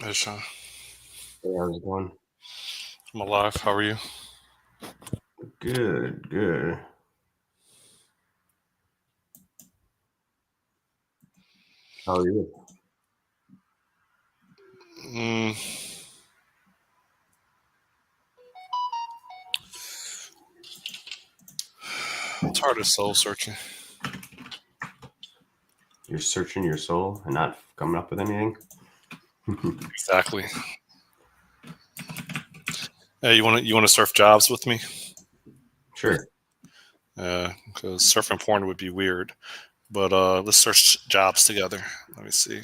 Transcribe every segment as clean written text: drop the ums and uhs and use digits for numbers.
Hey, Sean. Hey, how's it going? I'm alive. How are you? Good, good. How are you? Mm, it's hard to soul searching. You're searching your soul and not coming up with anything? Exactly. Hey, you want to surf jobs with me? Sure. Because surfing porn would be weird. But let's search jobs together. Let me see.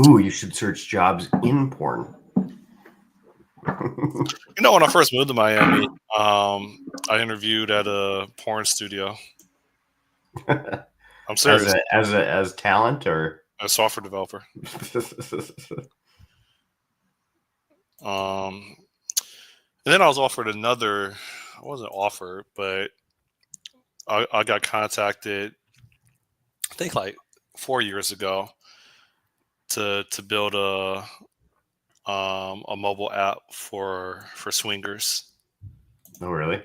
Ooh, you should search jobs in porn. When I first moved to Miami, I interviewed at a porn studio. I'm as serious. as talent or A software developer. Um, and then I was offered another. I wasn't offered, but I got contacted. I think like 4 years ago to build a mobile app for swingers. Oh, really?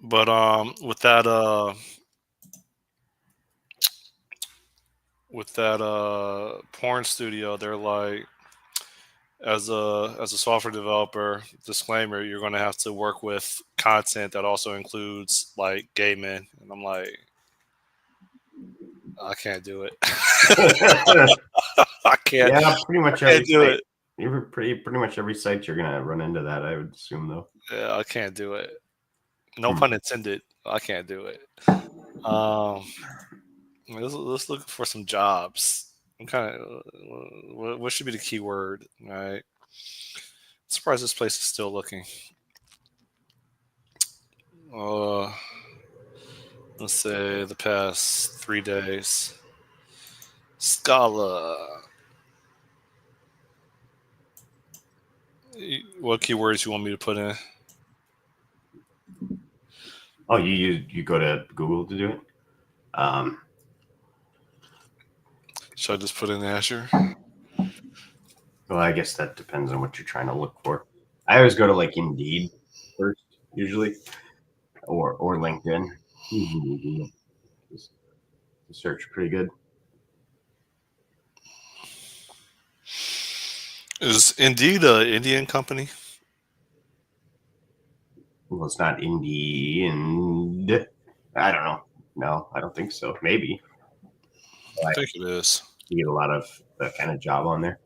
But with that porn studio, they're like, as a software developer, disclaimer, you're going to have to work with content that also includes like gay men, and I'm like, I can't do it. I can't. Yeah, pretty I much can't every do site. it. Pretty much every site you're gonna run into that, I would assume, though. Yeah, I can't do it. No Hmm. pun intended. I can't do it. Um, let's look for some jobs. I'm kind of what should be the key word, right? Surprised this place is still looking. Uh, let's say the past 3 days. Scala. What keywords you want me to put in? Oh, you go to Google to do it? Um, Should I just put in Azure? well, I guess that depends on what you're trying to look for. I always go to like Indeed first, usually, or LinkedIn. Mhm. Just search pretty good. Is Indeed a Indian company? Well, it's not Indeed. I don't know. No, I don't think so. Maybe I like, think it is. you get a lot of that kind of job on there.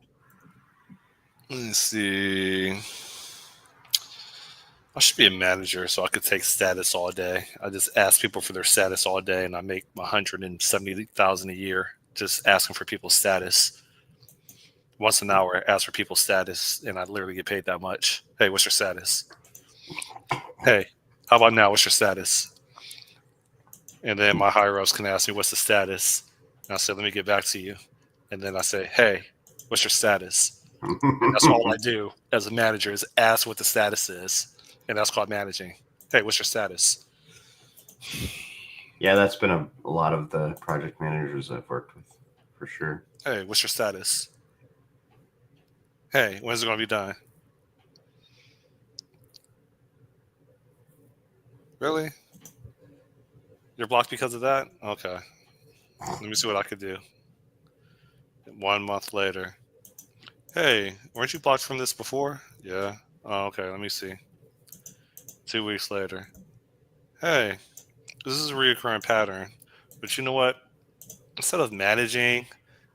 Let's see. I should be a manager so I could take status all day. I just ask people for their status all day, and I make 170,000 a year just asking for people's status. Once an hour, I ask for people's status, and I literally get paid that much. Hey, what's your status? Hey, how about now? What's your status? And then my higher ups can ask me, what's the status? And I say, let me get back to you. And then I say, hey, what's your status? And that's all I do as a manager is ask what the status is. And that's called managing. Hey, what's your status? Yeah, that's been a lot of the project managers I've worked with, for sure. Hey, what's your status? Hey, when's it going to be done? Really? You're blocked because of that? Okay. Let me see what I could do. 1 month later. Hey, weren't you blocked from this before? Yeah. Oh, okay. Let me see. 2 weeks later. Hey, this is a reoccurring pattern. But you know what? Instead of managing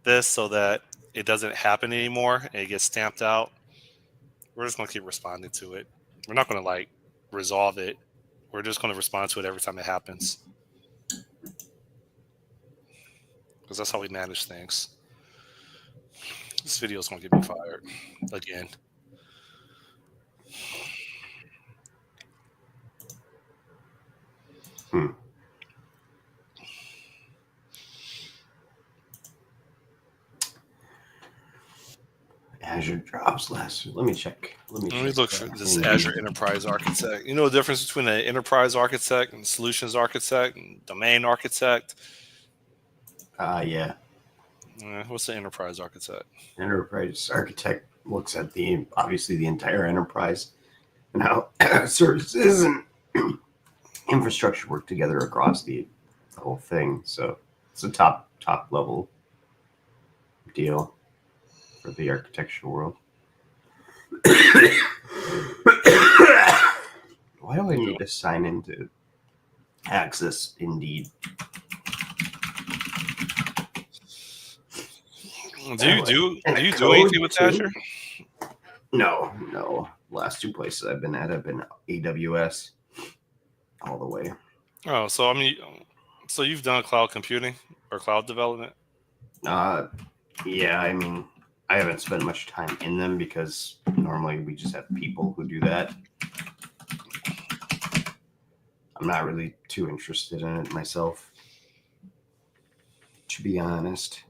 this so that it doesn't happen anymore and it gets stamped out, we're just going to keep responding to it. We're not going to like resolve it. We're just going to respond to it every time it happens because that's how we manage things. This video is going to get me fired again. Hmm. Azure jobs last. Let me check. Let me Let me check. look for this Indeed. Azure Enterprise Architect. You know the difference between an enterprise architect and solutions architect and domain architect? Yeah. What's the enterprise architect? Enterprise architect looks at obviously the entire enterprise and how services and infrastructure work together across the whole thing. So it's a top level deal for the architectural world. Why do I need to sign into Access Indeed? Do you do anything with Azure? No. Last two places I've been at have been AWS all the way. Oh, so I mean, so you've done cloud computing or cloud development? Yeah, I mean, I haven't spent much time in them because normally we just have people who do that. I'm not really too interested in it myself, to be honest.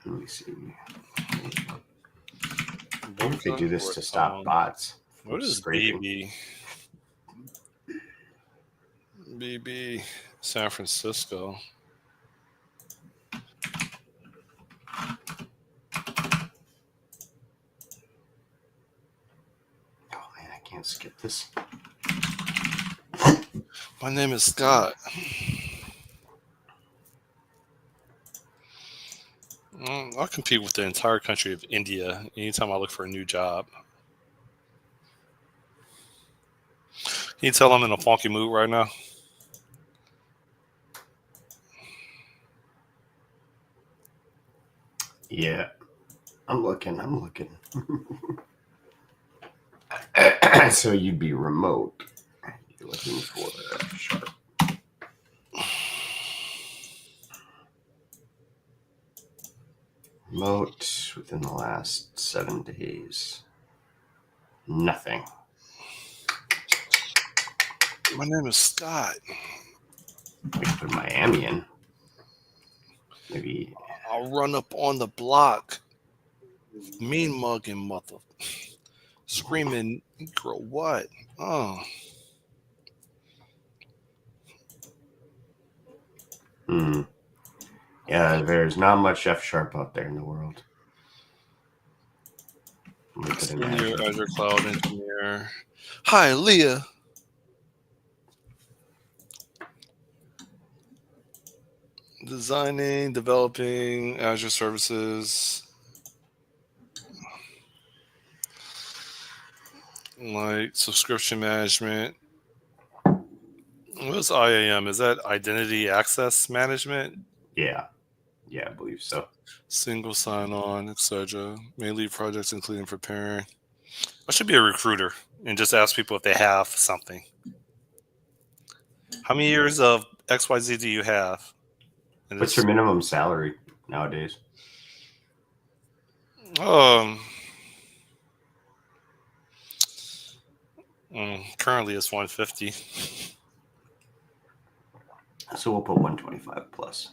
Let me see. I wonder if they do this to stop bots. What is scraping. BB San Francisco. Oh man, I can't skip this. My name is Scott. I'll compete with the entire country of India anytime I look for a new job. Can you tell I'm in a funky mood right now? Yeah, I'm looking. So you'd be remote. You're looking for sharp. Remote within the last 7 days. Nothing. My name is Scott. We can put Miami in. Maybe I'll run up on the block, mean mugging mother, screaming, girl, what? Oh. Yeah, there's not much F sharp out there in the world. Senior Azure Cloud Engineer. Hi, Leah. Designing, developing Azure services. Like subscription management. What's IAM? Is that identity access management? Yeah, I believe so. Single sign-on, etc. Mainly projects including preparing. I should be a recruiter and just ask people if they have something. How many years of XYZ do you have? What's your minimum salary nowadays? Currently it's 150. So we'll put 125 plus.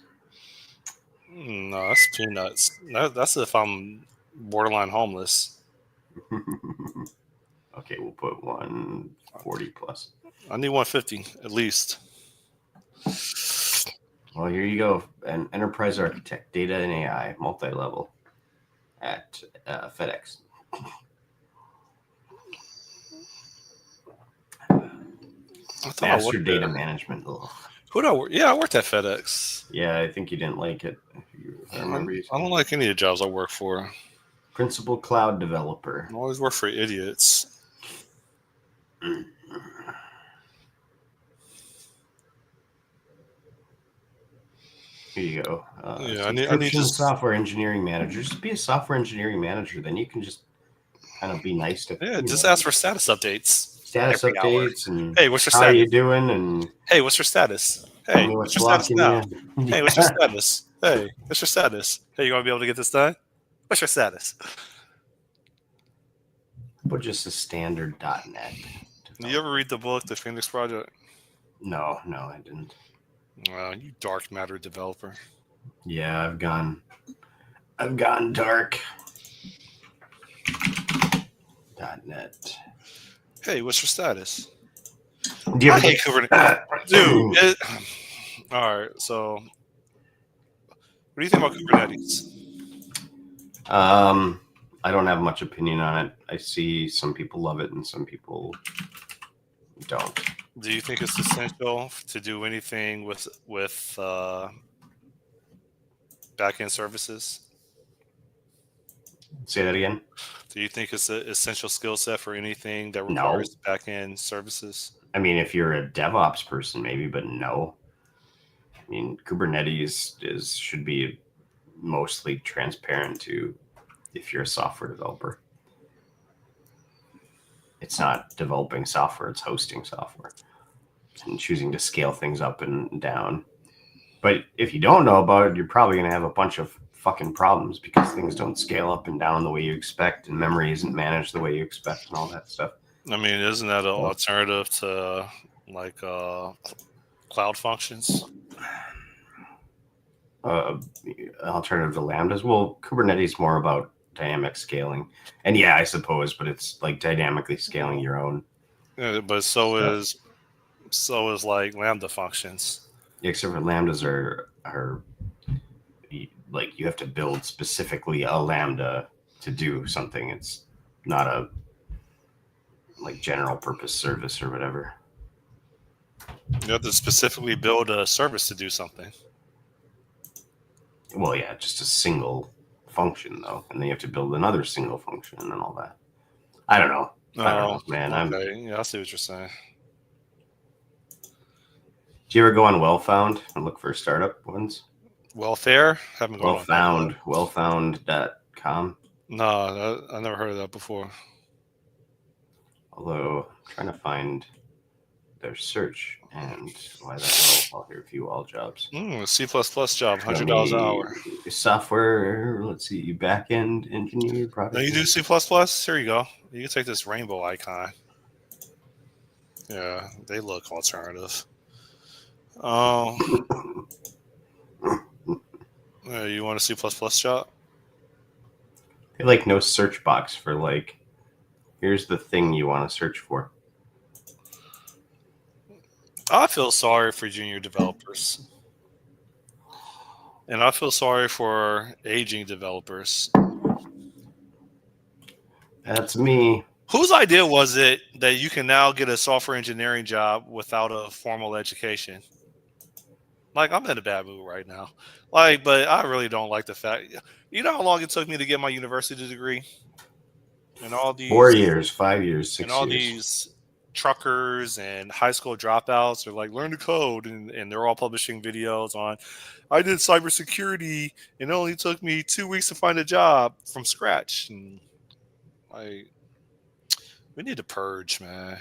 No, that's peanuts. That's if I'm borderline homeless. Okay, we'll put 140 plus. I need 150 at least. Well, here you go. An enterprise architect, data and AI, multi-level at FedEx. Master data management. Who do I work? Yeah, I worked at FedEx. Yeah, I think you didn't like it. I remember. I don't like any of the jobs I work for. Principal cloud developer. I always work for idiots. Here you go. I need to software engineering manager. Just be a software engineering manager. Then you can just kind of be nice to. Yeah, just ask for status updates. Status updates and hey, what's your how status? Are you doing? And hey, what's your status? Hey, what's your status now? Hey, what's your status? Hey, what's your status? Hey, you want to be able to get this done? What's your status? But just a standard .NET. Did you ever read the book, The Phoenix Project? No, I didn't. Wow, you dark matter developer. Yeah, I've gone dark. .NET. Hey, what's your status? Do you I ever hate Kubernetes, dude. All right, so what do you think about Kubernetes? I don't have much opinion on it. I see some people love it and some people don't. Do you think it's essential to do anything with backend services? Say that again? Do you think it's an essential skill set for anything that No. requires backend services? I mean, if you're a DevOps person, maybe, but no. I mean, Kubernetes should be mostly transparent to if you're a software developer. It's not developing software, it's hosting software and choosing to scale things up and down. But if you don't know about it, you're probably going to have a bunch of fucking problems because things don't scale up and down the way you expect and memory isn't managed the way you expect and all that stuff. I mean, isn't that an alternative to like cloud functions? Alternative to Lambdas. Well, Kubernetes is more about dynamic scaling. And yeah, I suppose, but it's like dynamically scaling your own. Yeah, but so is like Lambda functions. Except for Lambdas are like you have to build specifically a Lambda to do something. It's not a like general purpose service or whatever. You have to specifically build a service to do something. Well, yeah, just a single function though, and then you have to build another single function and all that. I don't know. I don't know, man. Okay. Yeah, I see what you're saying. Do you ever go on Wellfound and look for startup ones? Welfare? Haven't gone on Wellfound.com. No, I never heard of that before. Although I'm trying to find their search and why the hell I'll hear view all jobs. C++ job, $100 an hour. Software, let's see, back-end engineer. No, you do C++? Here you go. You can take this rainbow icon. Yeah, they look alternative. You want a C++ job? They like no search box for like, here's the thing you want to search for. I feel sorry for junior developers. And I feel sorry for aging developers. That's me. Whose idea was it that you can now get a software engineering job without a formal education? Like, I'm in a bad mood right now. Like, but I really don't like the fact. You know how long it took me to get my university degree? And all these 4 years, 5 years, 6 years. And all these truckers and high school dropouts are like, learn to code, and they're all publishing videos on, I did cybersecurity, and it only took me 2 weeks to find a job from scratch. And like, we need to purge, man.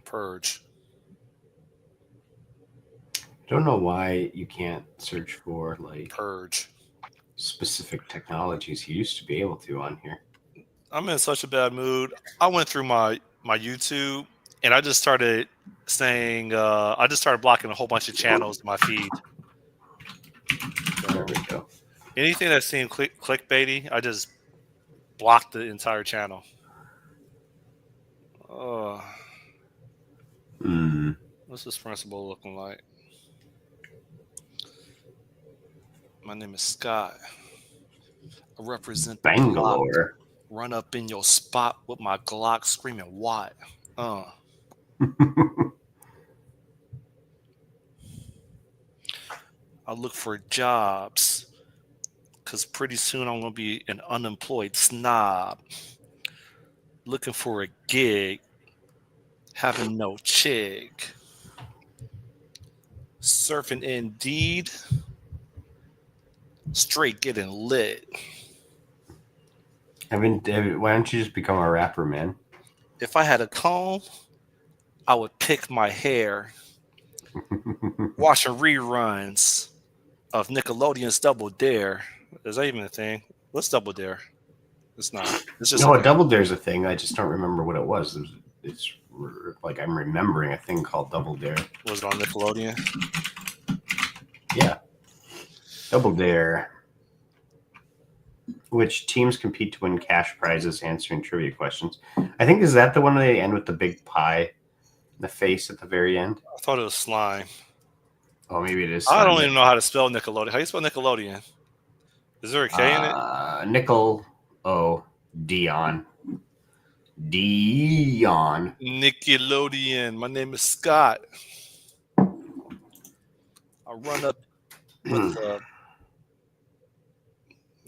Purge. Don't know why you can't search for like Purge specific technologies you used to be able to on here. I'm in such a bad mood. I went through my YouTube and I just started saying, I just started blocking a whole bunch of channels in my feed. There we go. Anything that seemed clickbaity, I just blocked the entire channel. What's this principal looking like? My name is Scott. I represent the Bangalore. Run up in your spot with my Glock screaming, what? I look for jobs because pretty soon I'm going to be an unemployed snob. Looking for a gig, having no chick. Surfing Indeed, straight getting lit. Why don't you just become a rapper, man? If I had a comb, I would pick my hair. Watching reruns of Nickelodeon's Double Dare. Is that even a thing? What's Double Dare? It's not. It's just no, Double Dare's a thing. I just don't remember what it was. It's like I'm remembering a thing called Double Dare. Was it on Nickelodeon? Yeah. Double Dare. which teams compete to win cash prizes answering trivia questions. I think, is that the one where they end with the big pie in the face at the very end? I thought it was slime. Oh, maybe it is I slime. don't even know how to spell Nickelodeon. How do you spell Nickelodeon? Is there a K in it? Nickel. Oh, Dion. Dion. Nickelodeon. My name is Scott. I run up with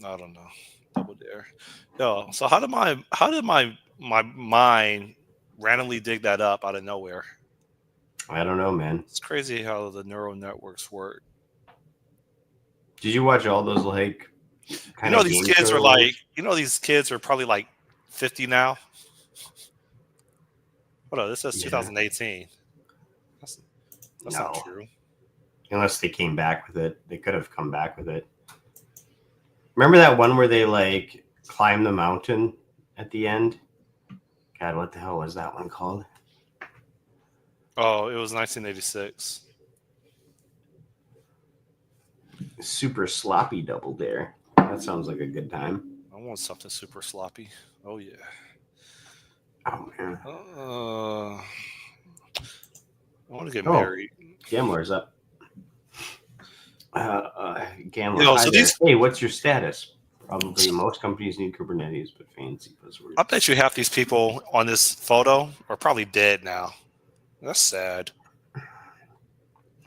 I don't know, double dare. Yo, so how did my mind randomly dig that up out of nowhere? I don't know, man. It's crazy how the neural networks work. Did you watch all those like You kind know, of these game kids show are like, ones? these kids are probably like 50 now. Hold on, this says Yeah. 2018. That's not No. true. Unless they came back with it. They could have come back with it. Remember that one where they like climb the mountain at the end? God, what the hell was that one called? Oh, it was 1986. Super sloppy double dare. That sounds like a good time. I want something super sloppy. Oh yeah. Oh man. I want to get Oh, married. Gambler's up. Gambler, Yo, hi so there. these Hey, what's your status? Probably most companies need Kubernetes, but fancy buzzwords. I bet you half these people on this photo are probably dead now. That's sad.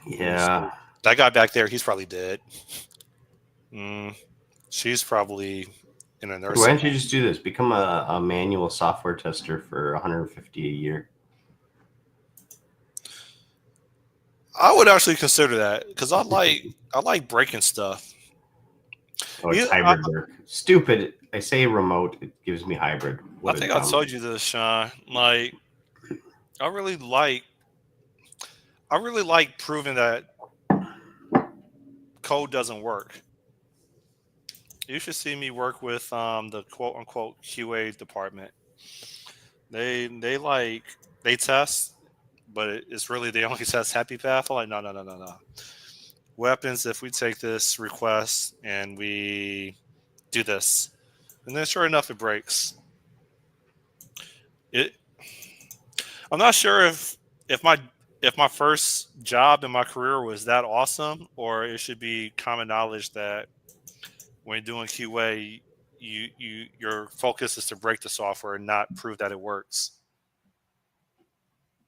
Yeah. That guy back there, he's probably dead. She's probably in a Why nursing don't you home. just do this? Become a manual software tester for 150 a year. I would actually consider that because I like breaking stuff. Oh, it's I hybrid work. Stupid. I say remote. It gives me hybrid. What a think I dumb. told you this, Sean. Like, I really like proving that code doesn't work. You should see me work with the quote unquote QA department. They test, but it's really they only test happy path. I'm like, no. What happens if we take this request and we do this? And then sure enough, it breaks. It. I'm not sure if my first job in my career was that awesome, or it should be common knowledge that when doing QA, your focus is to break the software and not prove that it works.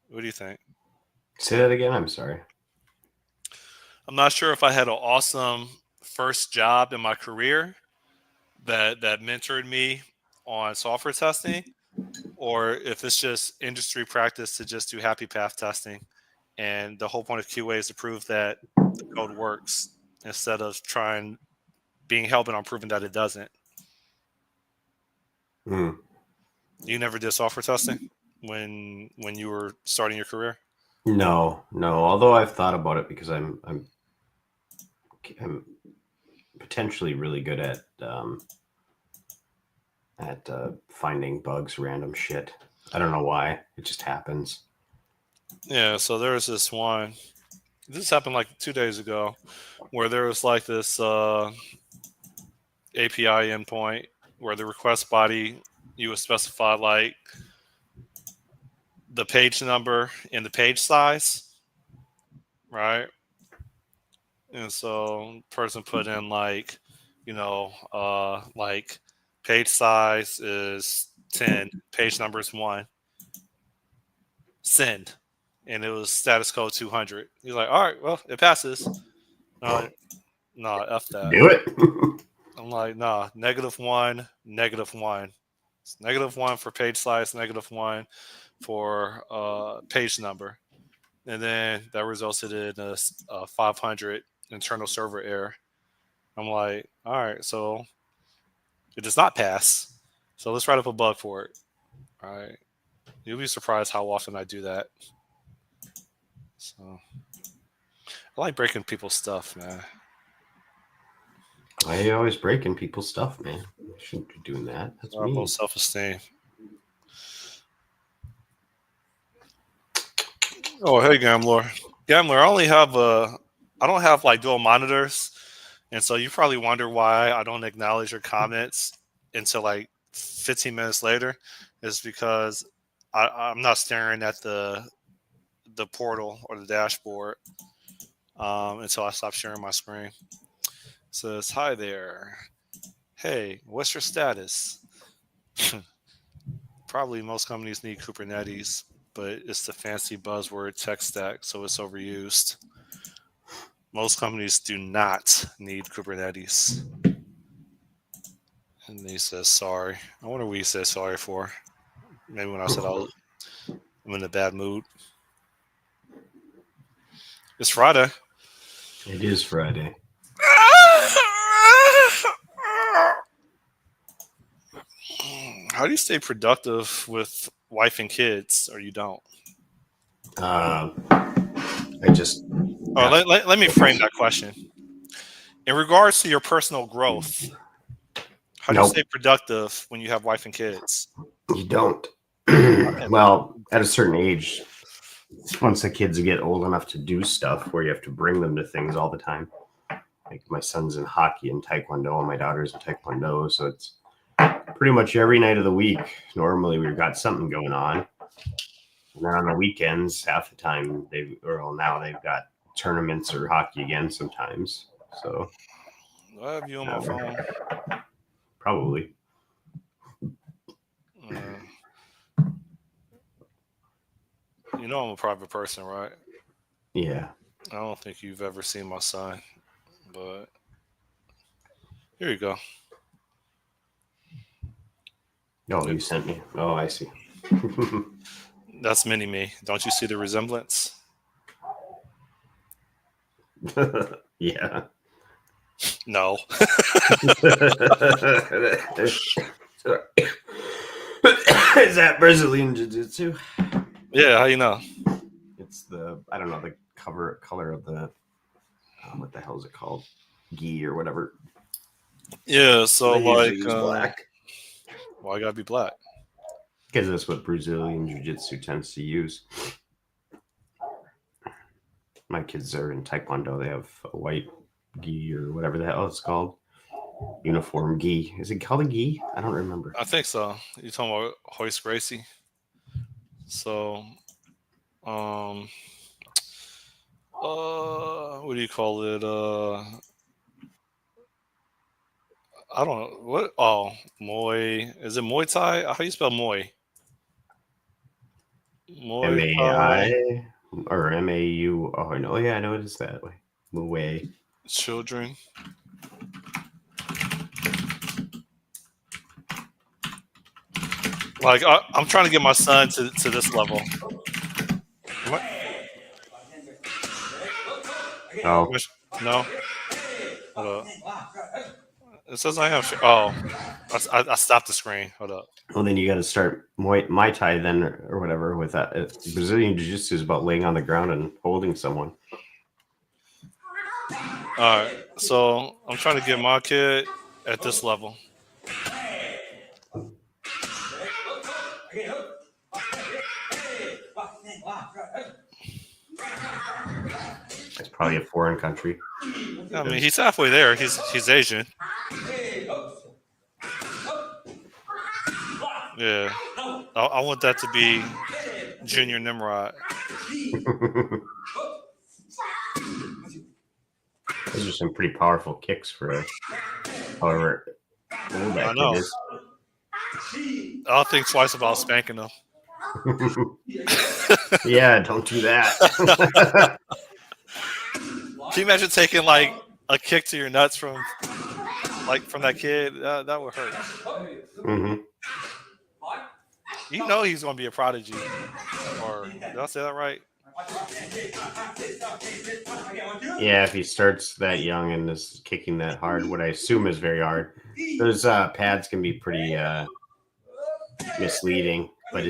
What do you think? Say that again. I'm sorry. I'm not sure if I had an awesome first job in my career that mentored me on software testing, or if it's just industry practice to just do happy path testing. And the whole point of QA is to prove that the code works instead of being hell bent on proving that it doesn't. Hmm. You never did software testing when you were starting your career? No. Although I've thought about it because I'm potentially really good at finding bugs, random shit. I don't know why. It just happens. Yeah, so there was this one. This happened like 2 days ago, where there was like this API endpoint where the request body you would specify like the page number and the page size, right? And so person put in like, like page size is 10, page number is 1, send. And it was status code 200. He's like, all right, well, it passes. No, no, F that. Do it. I'm like, nah, -1, -1. It's -1 for page size, -1 for page number. And then that resulted in a 500 internal server error. I'm like, all right, so it does not pass. So let's write up a bug for it. All right. You'll be surprised how often I do that. So I like breaking people's stuff, man. Why are you always breaking people's stuff, man? You shouldn't be doing that. That's Our mean. low self-esteem. Oh, hey, Gambler. Gambler, I don't have like dual monitors. And so you probably wonder why I don't acknowledge your comments until like 15 minutes later. Is because I'm not staring at the portal or the dashboard until I stop sharing my screen. It says, "Hi there. Hey, what's your status?" Probably most companies need Kubernetes, but it's the fancy buzzword tech stack, so it's overused. Most companies do not need Kubernetes. And he says sorry. I wonder what he says sorry for. Maybe when I said I'm in a bad mood. It's Friday. It is Friday. How do you stay productive with wife and kids, or you don't? I just Oh, let me frame that question. In regards to your personal growth, how do you nope. stay productive when you have wife and kids? You don't. And Well, at a certain age, once the kids get old enough to do stuff where you have to bring them to things all the time. Like my son's in hockey and taekwondo, and my daughter's in taekwondo, so it's pretty much every night of the week. Normally, we've got something going on, and then on the weekends, half the time now they've got tournaments or hockey again sometimes. So I have you on my phone. probably. Uh, you know I'm a private person, right? Yeah. I don't think you've ever seen my son, but here you go. Oh, you sent me. Oh, I see. That's mini me. Don't you see the resemblance? Yeah. No. Is that Brazilian Jiu-Jitsu? Yeah, how you know? It's I don't know, the color of the, what the hell is it called? Gi or whatever. Yeah, so They usually like, use black. why I gotta be black? Because that's what Brazilian Jiu-Jitsu tends to use. My kids are in Taekwondo. They have a white gi or whatever the hell it's called. Uniform gi. Is it called a gi? I don't remember. I think so. You talking about Hoist Gracie? So, um, what do you call it? I don't know what. Oh, Muay. Is it Muay Thai? How do you spell Muay? Muay Thai MAI or MAU. Oh, no. Yeah, I know it is that way. Muay. children. Like I'm trying to get my son to this level. What? Oh, No. Hold up. It says I have. Oh, I stopped the screen. Hold up. well, then you got to start Muay Thai then or whatever with that. Brazilian Jiu-Jitsu is about laying on the ground and holding someone. All right. So I'm trying to get my kid at this level. It's probably a foreign country. I mean, he's halfway there. He's Asian. Yeah. I want that to be Junior Nimrod. Those are some pretty powerful kicks for however old I that kid know. is. I'll think twice about spanking them. Yeah, don't do that. Can you imagine taking like a kick to your nuts from that kid? That would hurt. Mm-hmm. You know he's going to be a prodigy. Or did I say that right? Yeah, if he starts that young and is kicking that hard, what I assume is very hard, those pads can be pretty misleading. But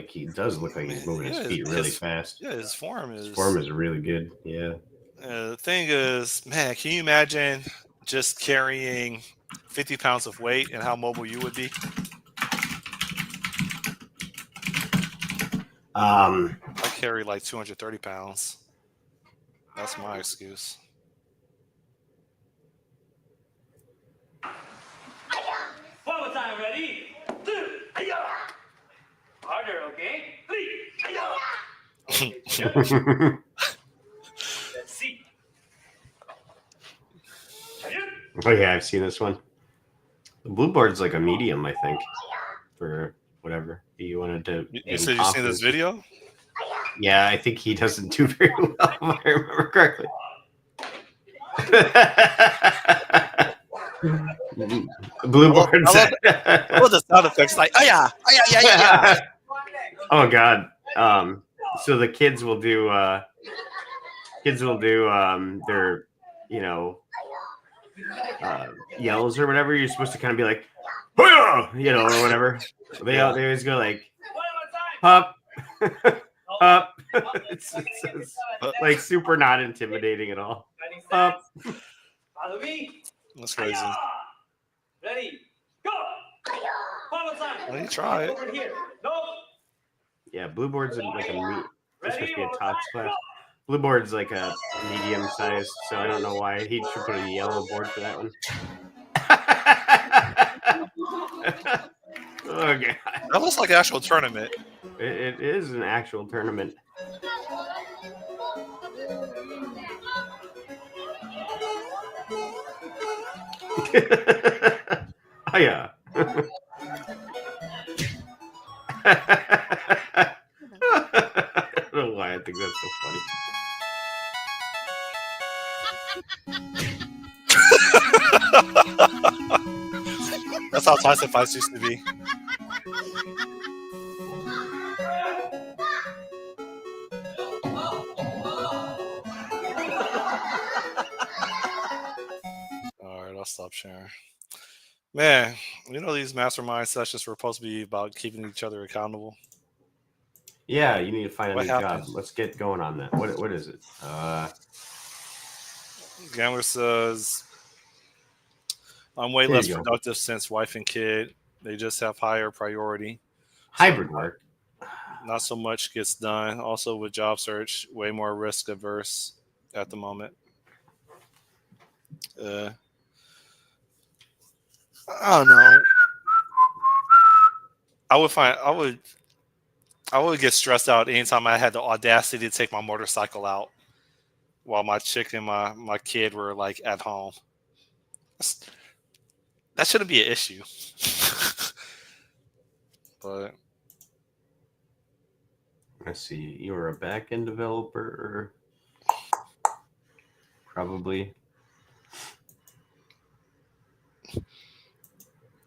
he does look like he's moving his feet really fast. Yeah, his form is. His form is really good. Yeah. The thing is, man, can you imagine just carrying 50 pounds of weight and how mobile you would be? I carry like 230 pounds. That's my excuse. time, ready? Harder, okay? Okay, together. Let's see. Oh yeah, I've seen this one. The blue board's like a medium, I think, for whatever you wanted to. You said you've seen this video? Yeah, I think he doesn't do very well, if I remember correctly. Blue board. I love the sound effects, like yeah. Oh god. So the kids will do their yells or whatever. You're supposed to kind of be like, or whatever. They always go like, up, up. It's like super not intimidating at all. Up. Follow me. That's crazy. Ready? Go. Follow time. Well, you try it. Over here. No. Yeah, blue board's like it's supposed to be a tots class. Blue board's like a medium size, so I don't know why he should put a yellow board for that one. Oh god, That looks like an actual tournament. it is an actual tournament. Oh yeah. I don't know why I think that's so funny. That's how Tyson fights used to be. All right, I'll stop sharing. Man, these mastermind sessions were supposed to be about keeping each other accountable. Yeah, you need to find a What new happened? job. Let's get going on that. What is it? Gambler says, I'm way There less you go. productive since wife and kid. They just have higher priority. Hybrid work. Not so much gets done. Also with job search, way more risk averse at the moment. I don't know. I would get stressed out anytime I had the audacity to take my motorcycle out while my chick and my kid were like at home. That shouldn't be an issue. But Let's see. You're a back-end developer, probably.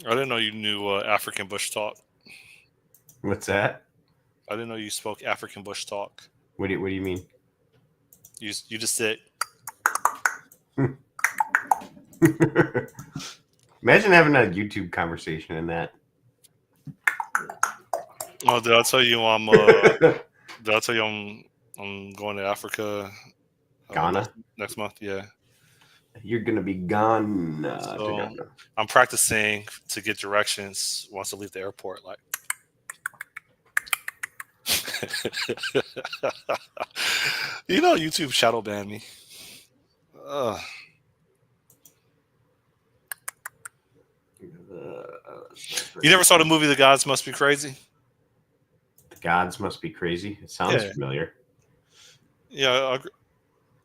I didn't know you knew African bush talk. What's that? I didn't know you spoke African bush talk. What do you mean? You just said. Imagine having a YouTube conversation in that. Oh, did I tell you I'm going to Africa? Ghana? Next month, yeah. You're gonna be gone. So I'm practicing to get directions once I leave the airport. Like, YouTube shadow banned me. You never saw the movie The Gods Must Be Crazy? The Gods Must Be Crazy. It sounds familiar. Yeah,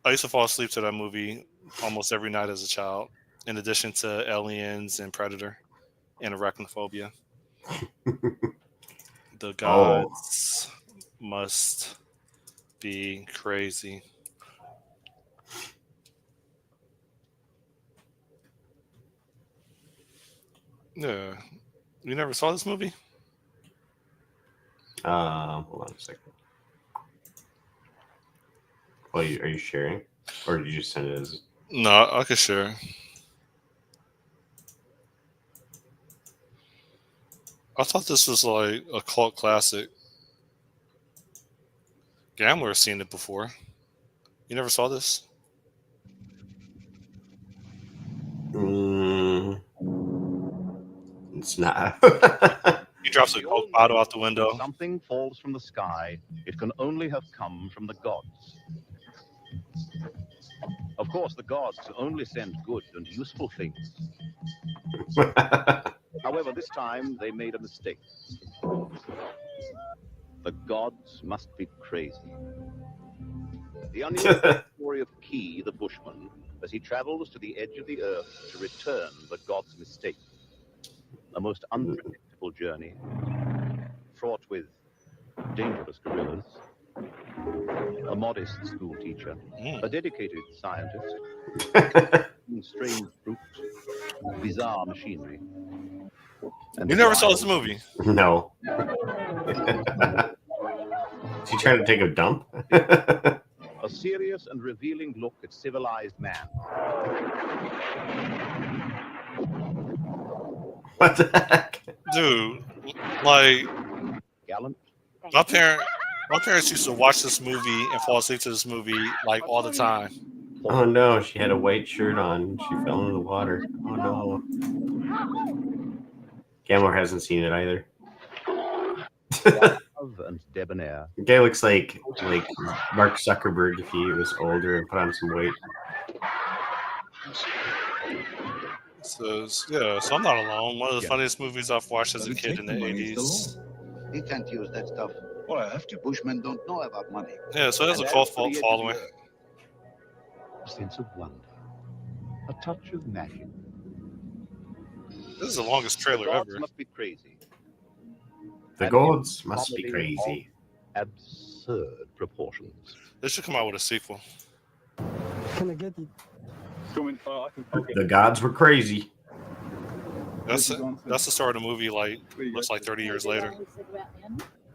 I used to fall asleep to that movie almost every night as a child, in addition to Aliens and Predator and Arachnophobia. The Gods Must Be Crazy. Yeah. You never saw this movie? Hold on a second. Well, are you sharing? Or did you just send it as... No, I could share. I thought this was like a cult classic. Gambler's seen it before. You never saw this? It's not. He drops a Coke bottle out the window. When something falls from the sky, it can only have come from the gods. Of course, the gods only send good and useful things. However, this time they made a mistake. The gods must be crazy. The unusual story of Key, the bushman, as he travels to the edge of the earth to return the gods' mistake. A most unpredictable journey, fraught with dangerous gorillas, a modest school teacher, a dedicated scientist, strange fruit, bizarre machinery. And You never saw wild this movie? No. Is he trying to take a dump? a serious and revealing look at civilized man. What the heck? Dude, like Gallant, my parents used to watch this movie and fall asleep to this movie like all the time. Oh no, she had a white shirt on. She fell into the water. Oh no. Gamler hasn't seen it either. love and debonair. The guy looks like Mark Zuckerberg if he was older and put on some weight. So I'm not alone. One of the funniest movies I've watched as a kid in the 80s. He can't use that stuff. Well, I have to. Bushmen don't know about money. Yeah, so it has a And cult as for the edge of the following. earth, a sense of wonder, a touch of magic. This is the longest trailer The gods ever. must be crazy. The And gods must be comedy crazy. of absurd proportions. This should come out with a sequel. Can I get it? The gods were crazy. That's the start of the movie. Like looks like 30 years later.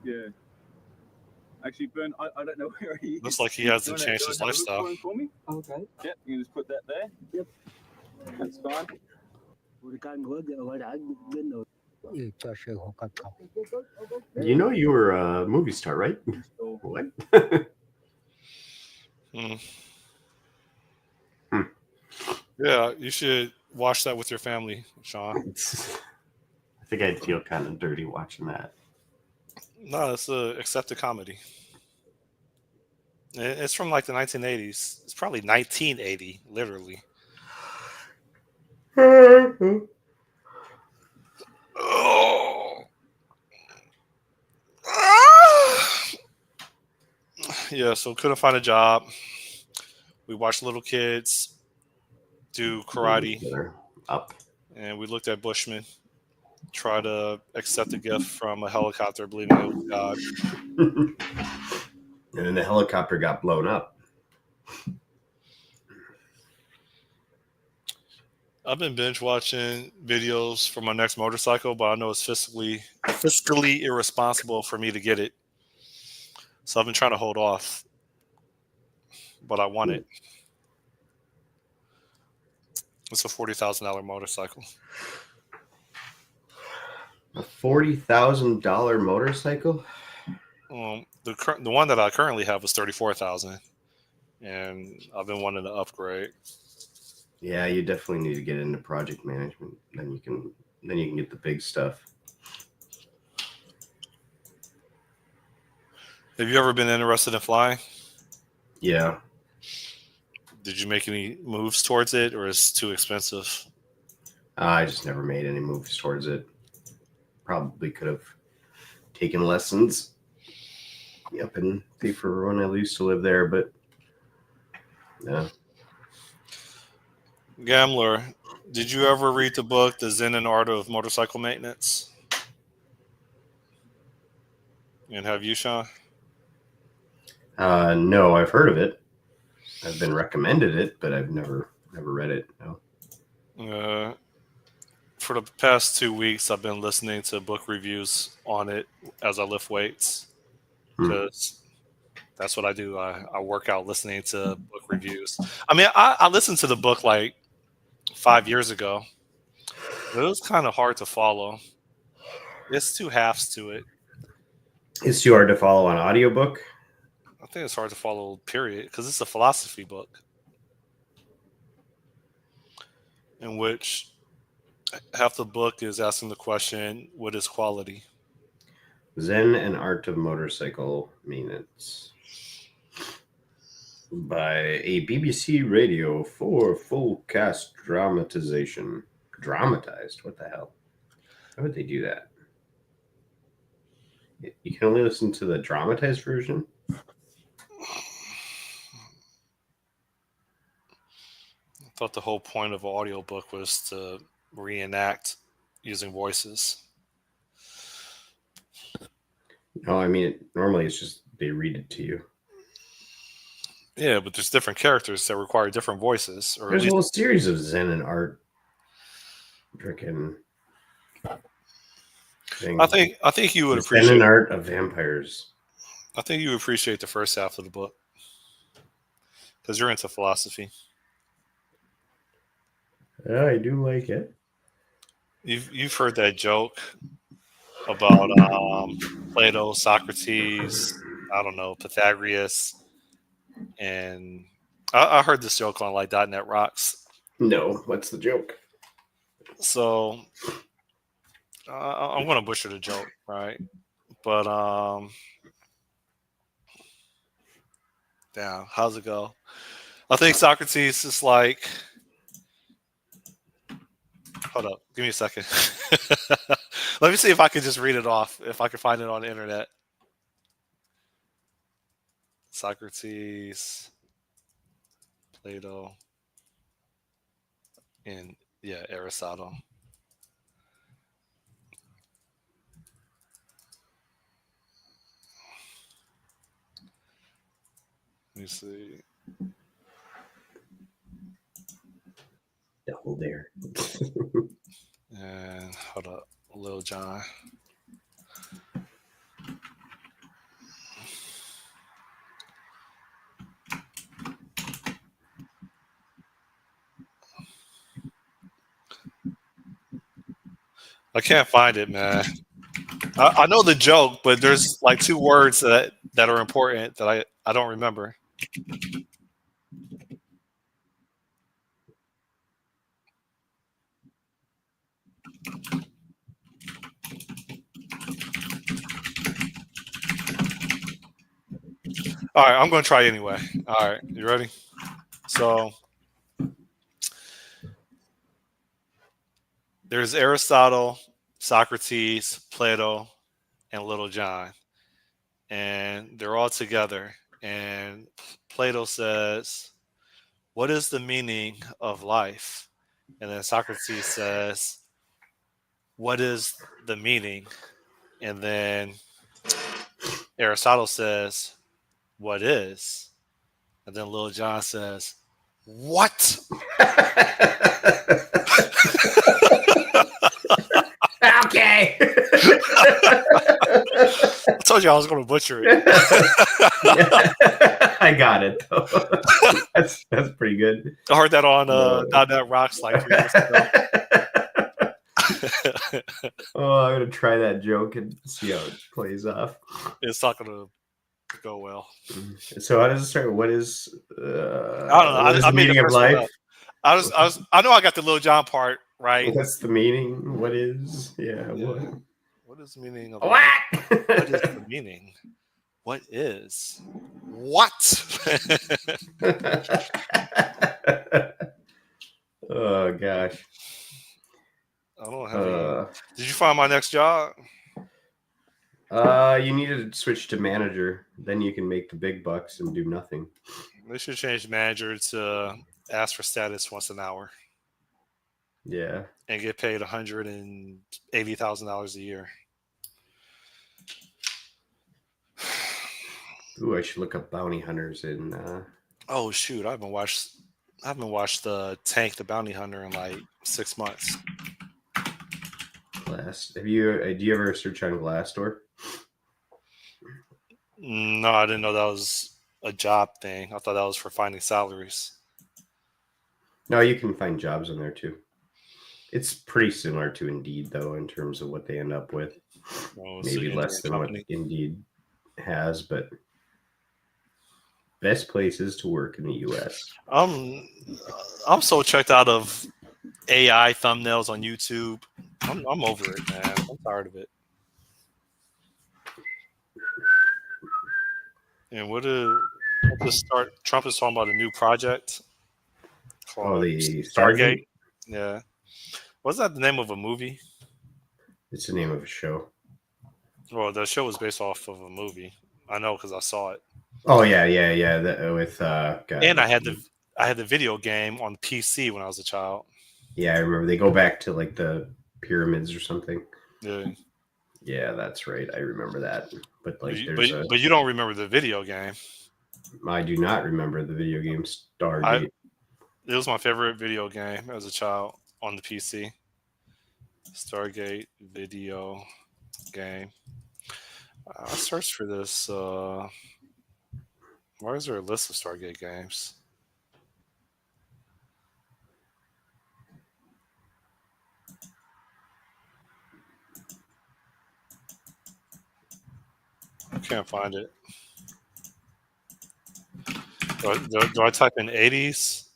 Yeah. Actually, Ben, I don't know where he is. Looks like he has to change his lifestyle. For me? Okay. Yeah, you can just put that there. Yep. That's fine. You know you were a movie star, right? What? Yeah, you should watch that with your family, Sean. I think I'd feel kind of dirty watching that. No, it's a accepted comedy. It's from like the 1980s. It's probably 1980, literally. Oh. Yeah, so couldn't find a job. We watched little kids do karate, Up. and we looked at Bushmen try to accept a gift from a helicopter, believing it was God. And then the helicopter got blown up. I've been binge watching videos for my next motorcycle, but I know it's fiscally irresponsible for me to get it. So I've been trying to hold off, but I want it. It's a $40,000 motorcycle. A $40,000 motorcycle? The one that I currently have is $34,000, and I've been wanting to upgrade. Yeah, you definitely need to get into project management. Then you can get the big stuff. Have you ever been interested in flying? Yeah. Did you make any moves towards it, or is it too expensive? I just never made any moves towards it. Probably could have taken lessons up in Thief when I used to live there, but yeah. Gambler, did you ever read the book The Zen and Art of Motorcycle Maintenance? And have you, Sean? No, I've heard of it. I've been recommended it, but I've never read it. No. For the past 2 weeks, I've been listening to book reviews on it as I lift weights, because that's what I do. I work out listening to book reviews. I mean, I listened to the book like 5 years ago, but it was kind of hard to follow. There's two halves to it. It's too hard to follow on audiobook. I think it's hard to follow, period, because it's a philosophy book in which half the book is asking the question, what is quality? Zen and Art of Motorcycle Maintenance by a BBC Radio 4 full cast dramatization. Dramatized? What the hell? How would they do that? You can only listen to the dramatized version. I thought the whole point of an audiobook was to reenact using voices. No, I mean normally it's just they read it to you. Yeah, but there's different characters that require different voices, or There's at a least whole series of Zen and art freaking things. I think you would Zen and appreciate. Art of Vampires. I think you appreciate the first half of the book because you're into philosophy. Yeah, I do like it. You've heard that joke about Plato, Socrates, I don't know, Pythagoras, and I heard this joke on like .NET Rocks. No, what's the joke? So I'm gonna butcher the joke, right? But damn, how's it go? I think Socrates is like, hold up, give me a second. Let me see if I can just read it off, if I can find it on the internet. Socrates, Plato, and yeah, Aristotle. Let me see. Double Dare. And hold up, Lil John. I can't find it, man. I know the joke, but there's like two words that are important that I don't remember. All right, I'm going to try anyway. All right, you ready? So there's Aristotle, Socrates, Plato, and Little John, and they're all together. And Plato says, "What is the meaning of life?" And then Socrates says, "What is the meaning?" And then Aristotle says, "What is?" And then Little John says, "What?" Okay. I told you I was going to butcher it. I got it though. That's pretty good. I heard that on .NET Rocks like 3 years ago. Oh, I'm gonna try that joke and see how it plays off. It's not going to go well. So how does it start? What is? I don't know. What is I the made the meaning of first one life? up. I know I got the Little John part right. What's the meaning? What is? Yeah. What? What is the meaning of What? life? What is the meaning? What is? What? Oh gosh. I don't have any. Did you find my next job? You need to switch to manager. Then you can make the big bucks and do nothing. They should change manager to ask for status once an hour Yeah. and get paid $180,000 a year. Ooh, I should look up bounty hunters in. Oh shoot! I haven't watched Tank the Bounty Hunter in like 6 months. Glass. Do you ever search on Glassdoor? No, I didn't know that was a job thing. I thought that was for finding salaries. No, you can find jobs on there too. It's pretty similar to Indeed, though, in terms of what they end up with. Oh, Maybe less than what Indeed has, but best places to work in the U.S. I'm so checked out of AI thumbnails on YouTube. I'm over it, man. I'm tired of it. And Trump is talking about a new project called the Stargate. Yeah. Wasn't that the name of a movie? It's the name of a show. Well, the show was based off of a movie. I know because I saw it. Oh yeah. With God, And I had the video game on the PC when I was a child. Yeah, I remember they go back to like the pyramids or something. Yeah. Yeah, that's right. I remember that. But like, But you don't remember the video game. I do not remember the video game Stargate. It was my favorite video game as a child on the PC. Stargate video game. I searched for this. Why is there a list of Stargate games? I can't find it. Do I type in 80s?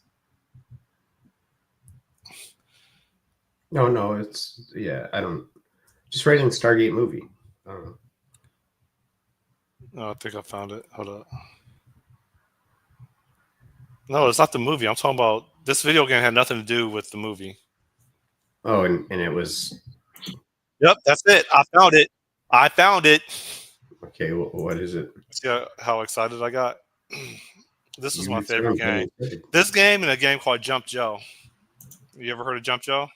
No, it's I don't. Just write in Stargate movie. I don't know. No, I think I found it. Hold up. No, it's not the movie. I'm talking about this video game had nothing to do with the movie. Oh, and it was Yep, that's it. I found it. I found it. okay. What is it? See how excited I got? This was my You favorite sound very game. excited. This game and a game called Jump Joe. You ever heard of Jump Joe?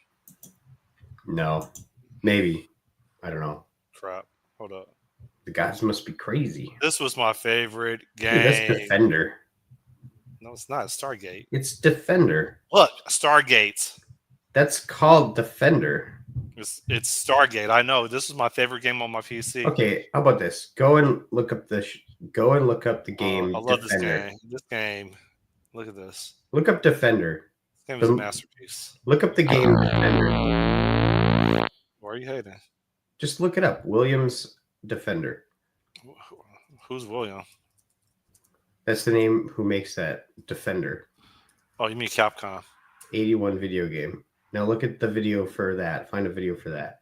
No, maybe. I don't know. Crap. Hold up. The guys must be crazy. This was my favorite Dude, game. that's Defender. No, it's not. It's Stargate. It's Defender. Look, Stargate. That's called Defender. It's Stargate. I know. This is my favorite game on my PC. Okay, how about this? Go and look up the game. I love Defender. this game. This game. Look at this. Look up Defender. This game is a masterpiece. Look up the game Defender. Why are you hating? Just look it up. Williams Defender. Who's William? That's the name who makes that Defender. Oh, you mean Capcom? 81 video game. Now look at the video for that. Find a video for that.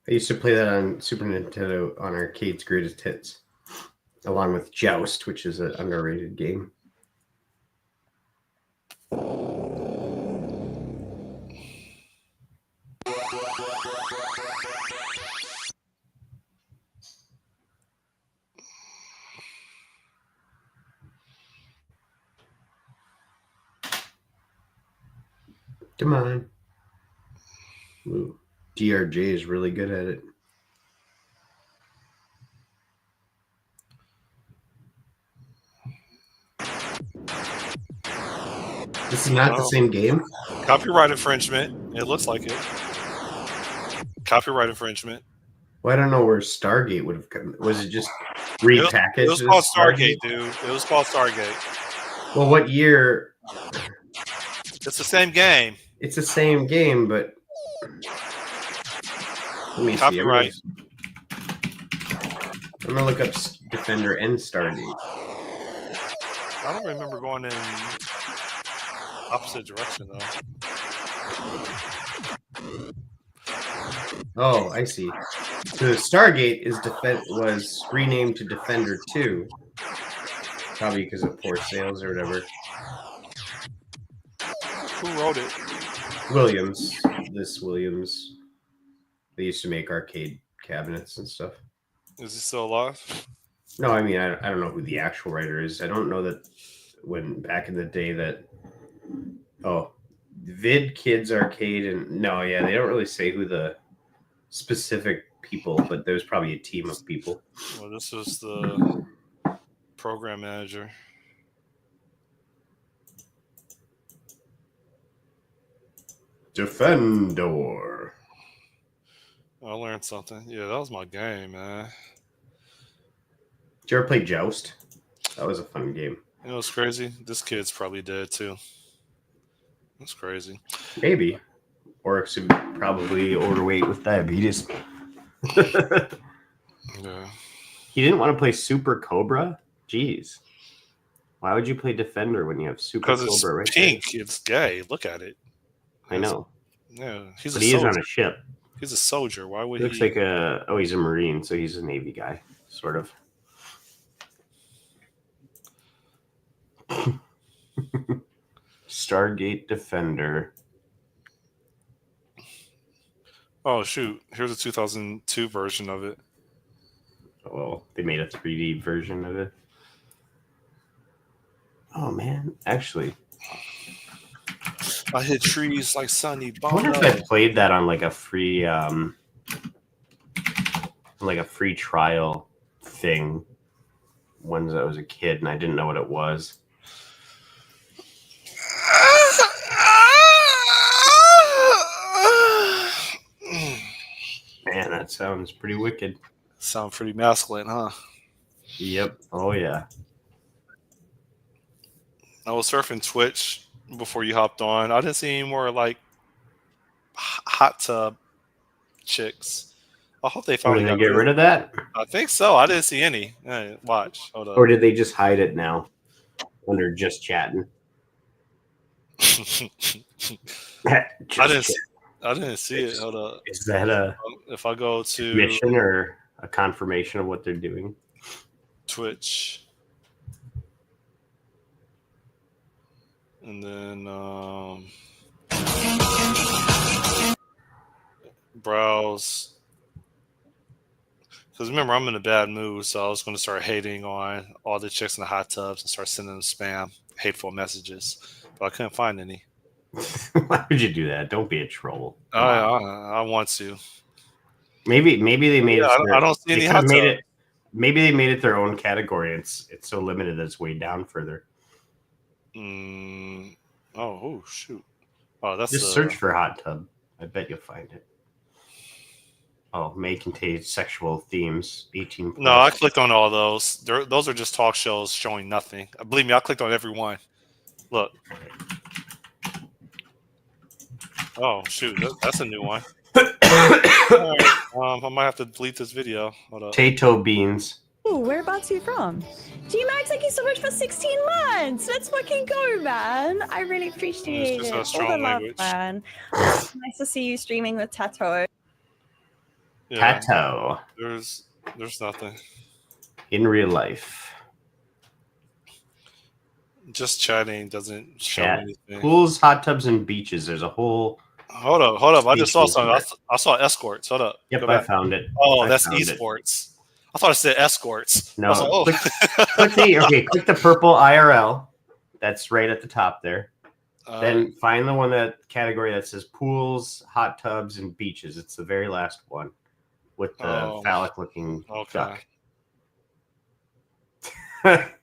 I used to play that on Super Nintendo on Arcade's Greatest Hits, along with Joust, which is an underrated game. Come on. Ooh. DRJ is really good at it. This is not the same game? Copyright infringement. It looks like it. Copyright infringement. Well, I don't know where Stargate would have come. Was it just repackaged? It was called Stargate, dude. It was called Stargate. Well, what year? It's the same game. It's the same game, but let me Copyright. see. I'm gonna look up Defender and Stargate. I don't remember going in opposite direction though. Oh, I see. So Stargate was renamed to Defender 2, probably because of poor sales or whatever. Who wrote it? Williams. They used to make arcade cabinets and stuff. Is he still alive? No, I mean, I don't know who the actual writer is. I don't know that when back in the day that, Vid Kids Arcade they don't really say who the specific people, but there's probably a team of people. Well, this was the program manager. Defender. I learned something. Yeah, that was my game, man. Did you ever play Joust? That was a fun game. You know what's crazy? This kid's probably dead too. That's crazy. Maybe. Or probably overweight with diabetes. Yeah. He didn't want to play Super Cobra? Jeez. Why would you play Defender when you have Super Because Cobra it's right pink. It's gay. Look at it. there? I know. Yeah. But he is on a ship. He's a soldier. Why would He looks like a. Oh, he's a Marine, so he's a Navy guy, sort of. Stargate Defender. Oh shoot! Here's a 2002 version of it. Oh, they made a 3D version of it. Oh man, actually, I hit trees like Sonny I wonder Bono. if I played that on like a free trial thing when I was a kid and I didn't know what it was. Man, that sounds pretty wicked. Sound pretty masculine, huh? Yep. Oh yeah. I was surfing Twitch before you hopped on. I didn't see any more like hot tub chicks. I hope they Or finally did they got get rid of that? I think so. I didn't see any. Hey, watch. Hold Or up. did they just hide it now when they're just chatting? I didn't see it. Hold up. Is that a If I go to mission or a confirmation of what they're doing? Twitch, and then browse. Because remember, I'm in a bad mood, so I was going to start hating on all the chicks in the hot tubs and start sending them spam, hateful messages. But I couldn't find any. Why would you do that? Don't be a troll. I want to. Maybe they made it. I don't see any they hot made tubs. it. Maybe they made it their own category. It's so limited that it's way down further. Oh shoot! Oh, that's Just search for hot tub. I bet you'll find it. Oh, may contain sexual themes. 18. No, I clicked on all those. Those are just talk shows showing nothing. Believe me, I clicked on every one. Look. Oh shoot, that's a new one. All right, I might have to delete this video. Hold up. Potato beans. Ooh, whereabouts are you from? G-Max, thank you so much for 16 months. Let's fucking go, man. I really appreciate It's just it. a All strong the love, language. man. It's nice to see you streaming with Tato. Yeah, Tato. there's nothing. In real life. Just chatting doesn't show Chat. anything. Pools, hot tubs, and beaches. There's a whole. Hold up. I just saw Species something. there. I saw escorts. Hold up. Yep, Go I back. found it. Oh, I that's found it. esports. I thought it said escorts. No, I was like, oh. click the purple IRL. That's right at the top there. Then find the one that category that says pools, hot tubs, and beaches. It's the very last one with the phallic-looking duck.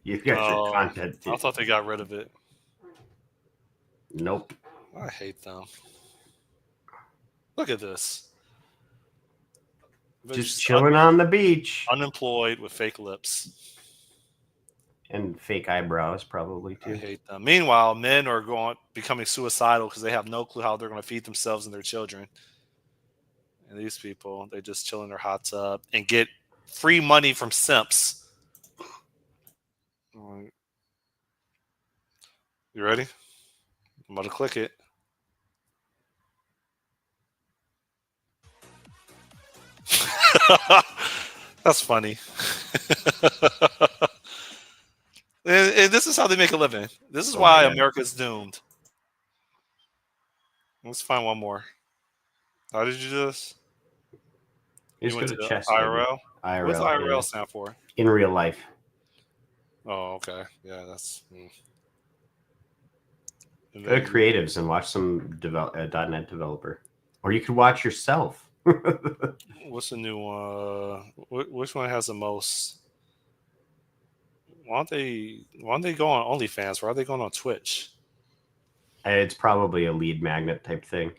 You got your content. Too. I thought they got rid of it. Nope. I hate them. Look at this. Just chilling on the beach. Unemployed with fake lips. And fake eyebrows, probably, too. I hate them. Meanwhile, men are becoming suicidal because they have no clue how they're going to feed themselves and their children. And these people, they just chill in their hot tub and get free money from simps. All right. You ready? I'm about to click it. That's funny. And this is how they make a living. This is why America's doomed. Let's find one more. How did you do this? You went to chess. IRL? IRL. What's IRL stand for? In real life. Oh, okay. Yeah, that's... Go to creatives and watch some .NET developer. Or you could watch yourself. What's the new one? Which one has the most? Why don't they go on OnlyFans? Why are they going on Twitch? It's probably a lead magnet type thing.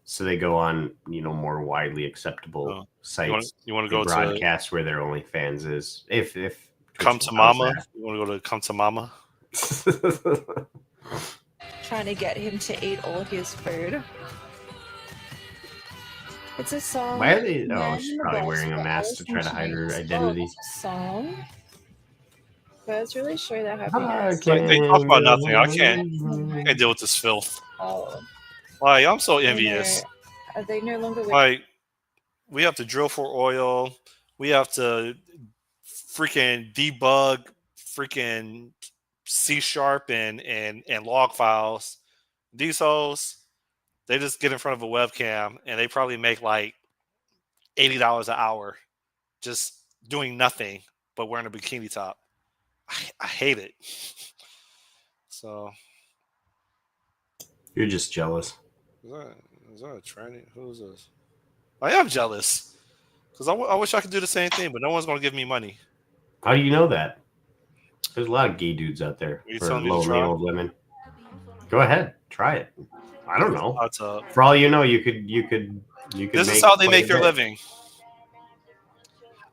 So they go on, more widely acceptable sites. You want to go broadcast where their OnlyFans is. If Come to Mama. You want to go to Come to Mama? Trying to get him to eat all his food. It's a song. Why are they? Oh, she's probably wearing a mask to try to hide her identity. Song. Birds really show their happiness. They talk about nothing. I can't deal with this filth. Oh. Like, I'm so envious. Are they no longer with Like, We have to drill for oil. We have to freaking debug freaking C sharp and log files. These hoes, they just get in front of a webcam and they probably make like $80 an hour just doing nothing but wearing a bikini top. I hate it. So You're just jealous. is that a tranny? Who is this? I am jealous because I wish I could do the same thing, but no one's going to give me money. How do you know that? There's a lot of gay dudes out there Are you for telling me to low try? male women. Go ahead, try it. I don't know. Hot tub. For all you know, you could. This is make how they quite make a their bit. living.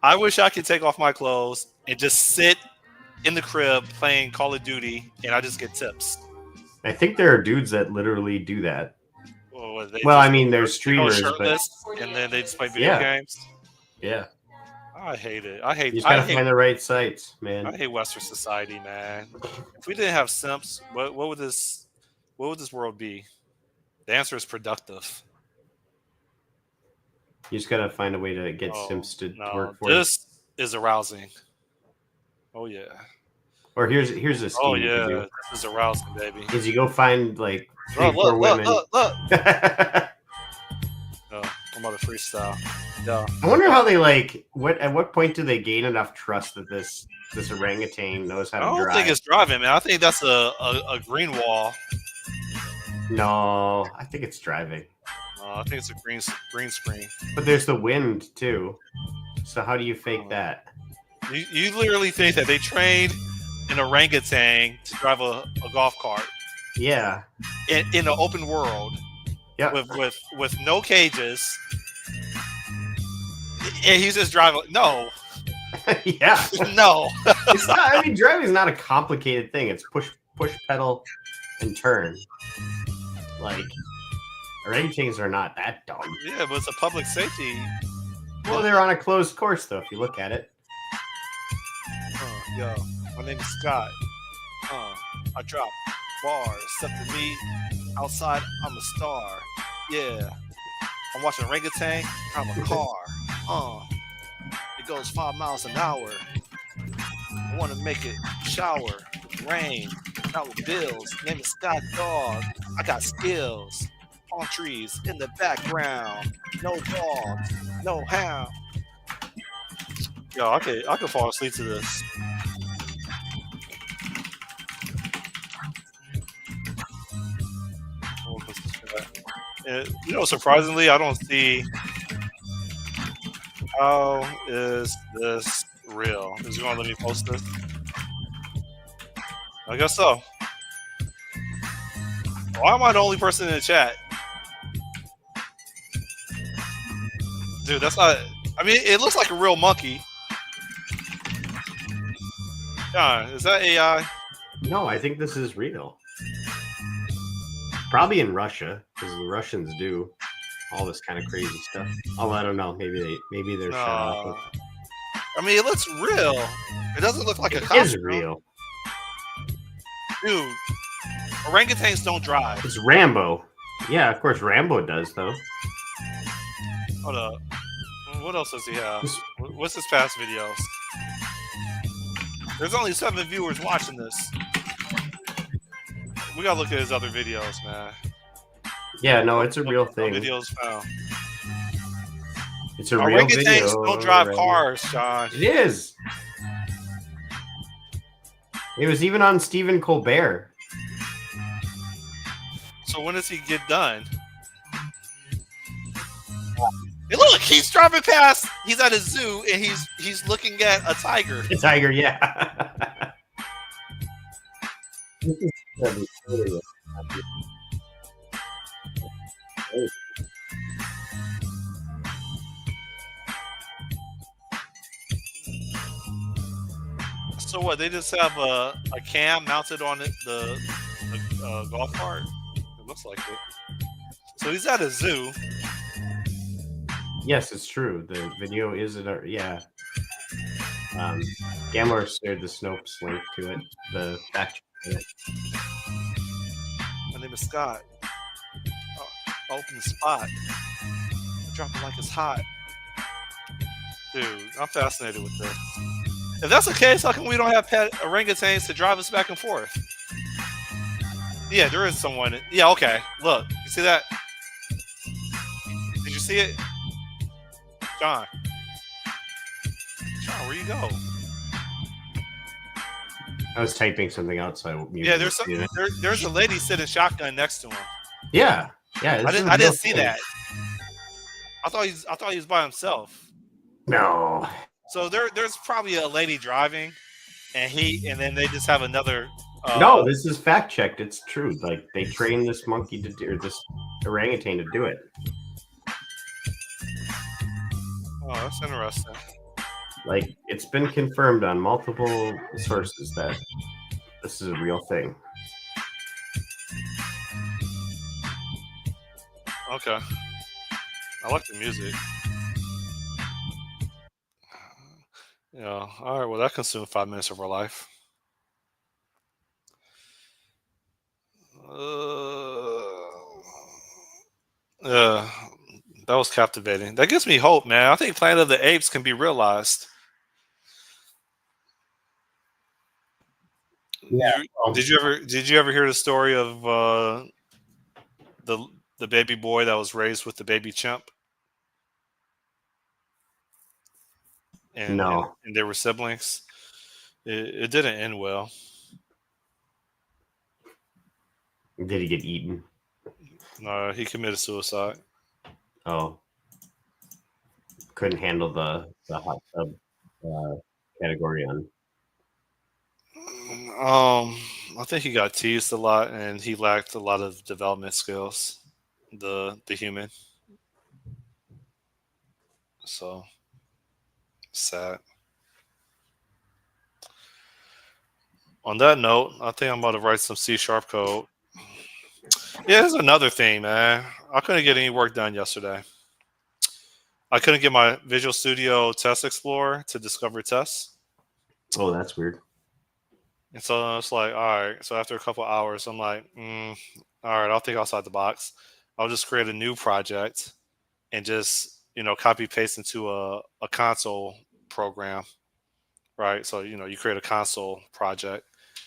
I wish I could take off my clothes and just sit in the crib playing Call of Duty, and I just get tips. I think there are dudes that literally do that. Well, I mean, there's streamers, but shirtless, and then they just play video Yeah. games. yeah, I hate it. I hate. you just I gotta hate, find the right sites, man. I hate Western society, man. If we didn't have simps, what would this world be? The answer is productive. You just gotta find a way to get Sims to work for you. This is arousing. Oh yeah. Or here's a scheme Oh you yeah. can do. This is arousing, baby. Is you go find like 3 Look, 4 look, women. look. Oh, I'm about to freestyle. Yeah. I wonder how they at what point do they gain enough trust that this orangutan knows how I to don't drive? think it's driving, man. I think that's a green wall. No, I think it's driving. I think it's a green screen. But there's the wind too. So how do you fake that? You literally think that they trained an orangutan to drive a golf cart Yeah. in an open world Yeah. with no cages, and he's just driving. No, yeah. no. It's not. I mean, driving is not a complicated thing. It's push pedal and turn. Like orangutans are not that dumb. Yeah, but it's a public safety. Well, they're on a closed course though. If you look at it. Yo, my name is Scott. I drop bars. Except for me, outside I'm a star. Yeah, I'm watching orangutan. I'm a car. It goes 5 miles an hour. I want to make it shower, rain, not with bills. Name is Scott Dog. I got skills. Palm trees in the background. No dogs, no hound. Yo, I could fall asleep to this. Surprisingly, I don't see. How is this real? Is it going to let me post this? I guess so. Why am I the only person in the chat? Dude, that's not. I mean, it looks like a real monkey. John, is that AI? No, I think this is real. Probably in Russia, because the Russians do all this kind of crazy stuff. Oh, I don't know. Maybe they're shut off. I mean, it looks real. It doesn't look like a It costume. is real. Dude, orangutans don't drive. It's Rambo. Yeah, of course Rambo does though. Hold up. What else does he have? What's his past videos? There's only 7 viewers watching this. We gotta look at his other videos, man. Yeah, no, it's a real thing. Videos found. It's a real video. Orangutans don't drive right? cars, Sean. It is. It was even on Stephen Colbert. So when does he get done? Hey, look, he's driving past. He's at a zoo and he's looking at a tiger. A tiger, yeah. So what? They just have a cam mounted on it, the golf cart. It looks like it. So he's at a zoo. Yes, it's true. The video is yeah. Gamler shared the Snopes link to it. The fact check of it. My name is Scott. Open the spot. Drop it like it's hot. Dude, I'm fascinated with this. If that's the case, how come we don't have pet orangutans to drive us back and forth? Yeah, there is someone. Yeah, okay. Look, you see that? Did you see it? John, where you go? I was typing something out, so I muted Yeah, it. there's a lady sitting shotgun next to him. Yeah. I didn't see that. I thought he was by himself. No. So there's probably a lady driving, and then they just have another. No, this is fact checked. It's true. Like they trained this monkey to do, or this orangutan to do it. Oh, that's interesting. Like it's been confirmed on multiple sources that this is a real thing. Okay. I like the music. Yeah. All right. Well, that consumed 5 minutes of our life. Yeah, that was captivating. That gives me hope, man. I think Planet of the Apes can be realized. Yeah. Did you ever hear the story of the baby boy that was raised with the baby chimp? And No. and they were siblings. It didn't end well. Did he get eaten? No, he committed suicide. Oh. Couldn't handle the hot tub category on. I think he got teased a lot, and he lacked a lot of development skills. The human. So sad. On that note, I think I'm about to write some C# code. Yeah, there's another thing, man. I couldn't get any work done yesterday. I couldn't get my Visual Studio Test Explorer to discover tests. Oh, that's weird. And so it's like, all right. So after a couple hours, I'm like, all right, I'll think outside the box. I'll just create a new project and just, copy paste into a console program, right? So, you create a console project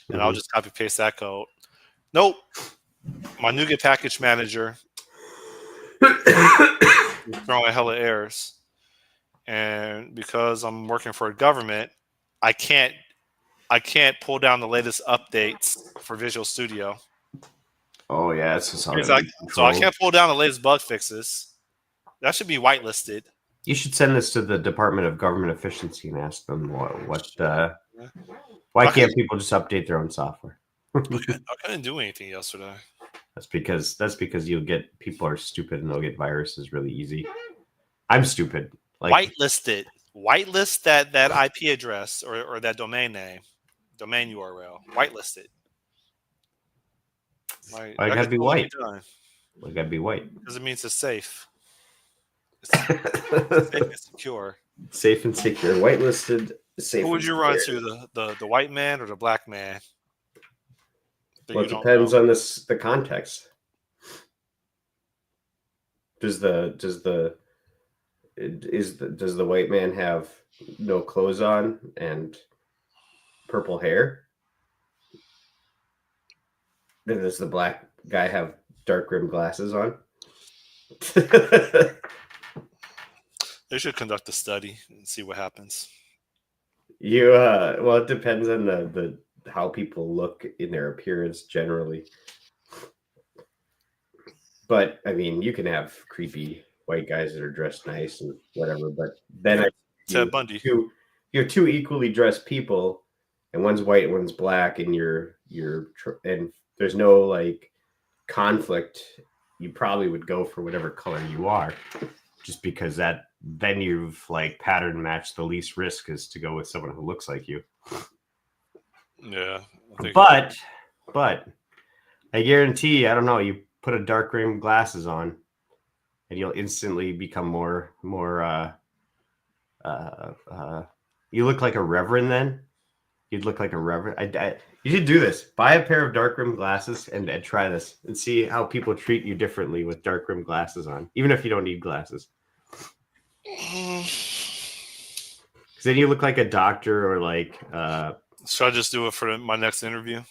and I'll just copy paste that code. Nope. My NuGet package manager is throwing hella errors. And because I'm working for a government, I can't pull down the latest updates for Visual Studio. Oh yeah, it's just so I can't pull down the latest bug fixes. That should be whitelisted. You should send this to the Department of Government Efficiency and ask them why can't people just update their own software? I couldn't do anything yesterday. That's because you'll get people are stupid and they'll get viruses really easy. I'm stupid. Whitelisted. Whitelist that IP address or that domain name, domain URL. Whitelisted. I gotta be white. I gotta be white because it means it's safe. It's safe and secure. Safe and secure. Whitelisted. Safe. Who would you run to, the white man or the black man? Well, it depends on the context. Does the white man have no clothes on and purple hair? Then does the black guy have dark rimmed glasses on? They should conduct a study and see what happens. Well, it depends on the how people look in their appearance generally. But I mean, you can have creepy white guys that are dressed nice and whatever. But then Ted Bundy. You have two equally dressed people, and one's white and one's black, and and there's no like conflict. You probably would go for whatever color you are, just because then you've like pattern matched. The least risk is to go with someone who looks like you. Yeah. But I guarantee, I don't know, you put a dark rimmed glasses on and you'll instantly become more you look like a reverend then. You'd look like a reverend. You should do this. Buy a pair of dark rimmed glasses and try this and see how people treat you differently with dark rimmed glasses on, even if you don't need glasses. Because then you look like a doctor or like, Should I just do it for my next interview?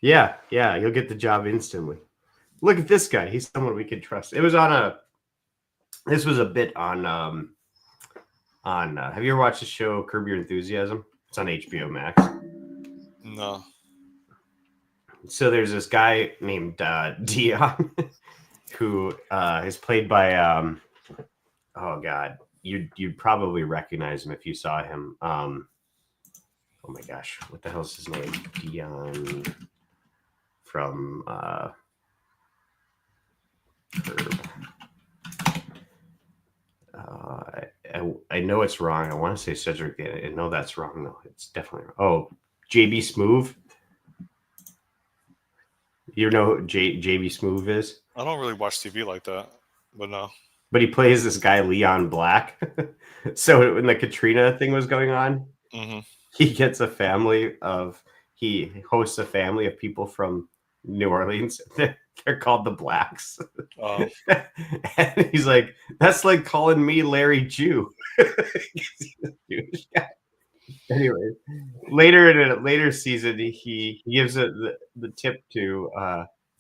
yeah, you'll get the job instantly. Look at this guy. He's someone we could trust. It was this was a bit on, have you ever watched the show Curb Your Enthusiasm? It's on HBO Max. No. So there's this guy named Dion who is played by, oh God, you'd probably recognize him if you saw him. Oh my gosh, what the hell's his name? Dion from Curb. I know it's wrong. I want to say Cedric. I know that's wrong though. It's definitely wrong. Oh, JB Smoove. You know who JB Smoove is? I don't really watch TV like that, but no. But he plays this guy Leon Black. So when the Katrina thing was going on, he gets a family of he hosts a family of people from New Orleans. They're called the Blacks. And he's like, that's like calling me Larry Jew. Anyway, later in a later season, he gives the tip to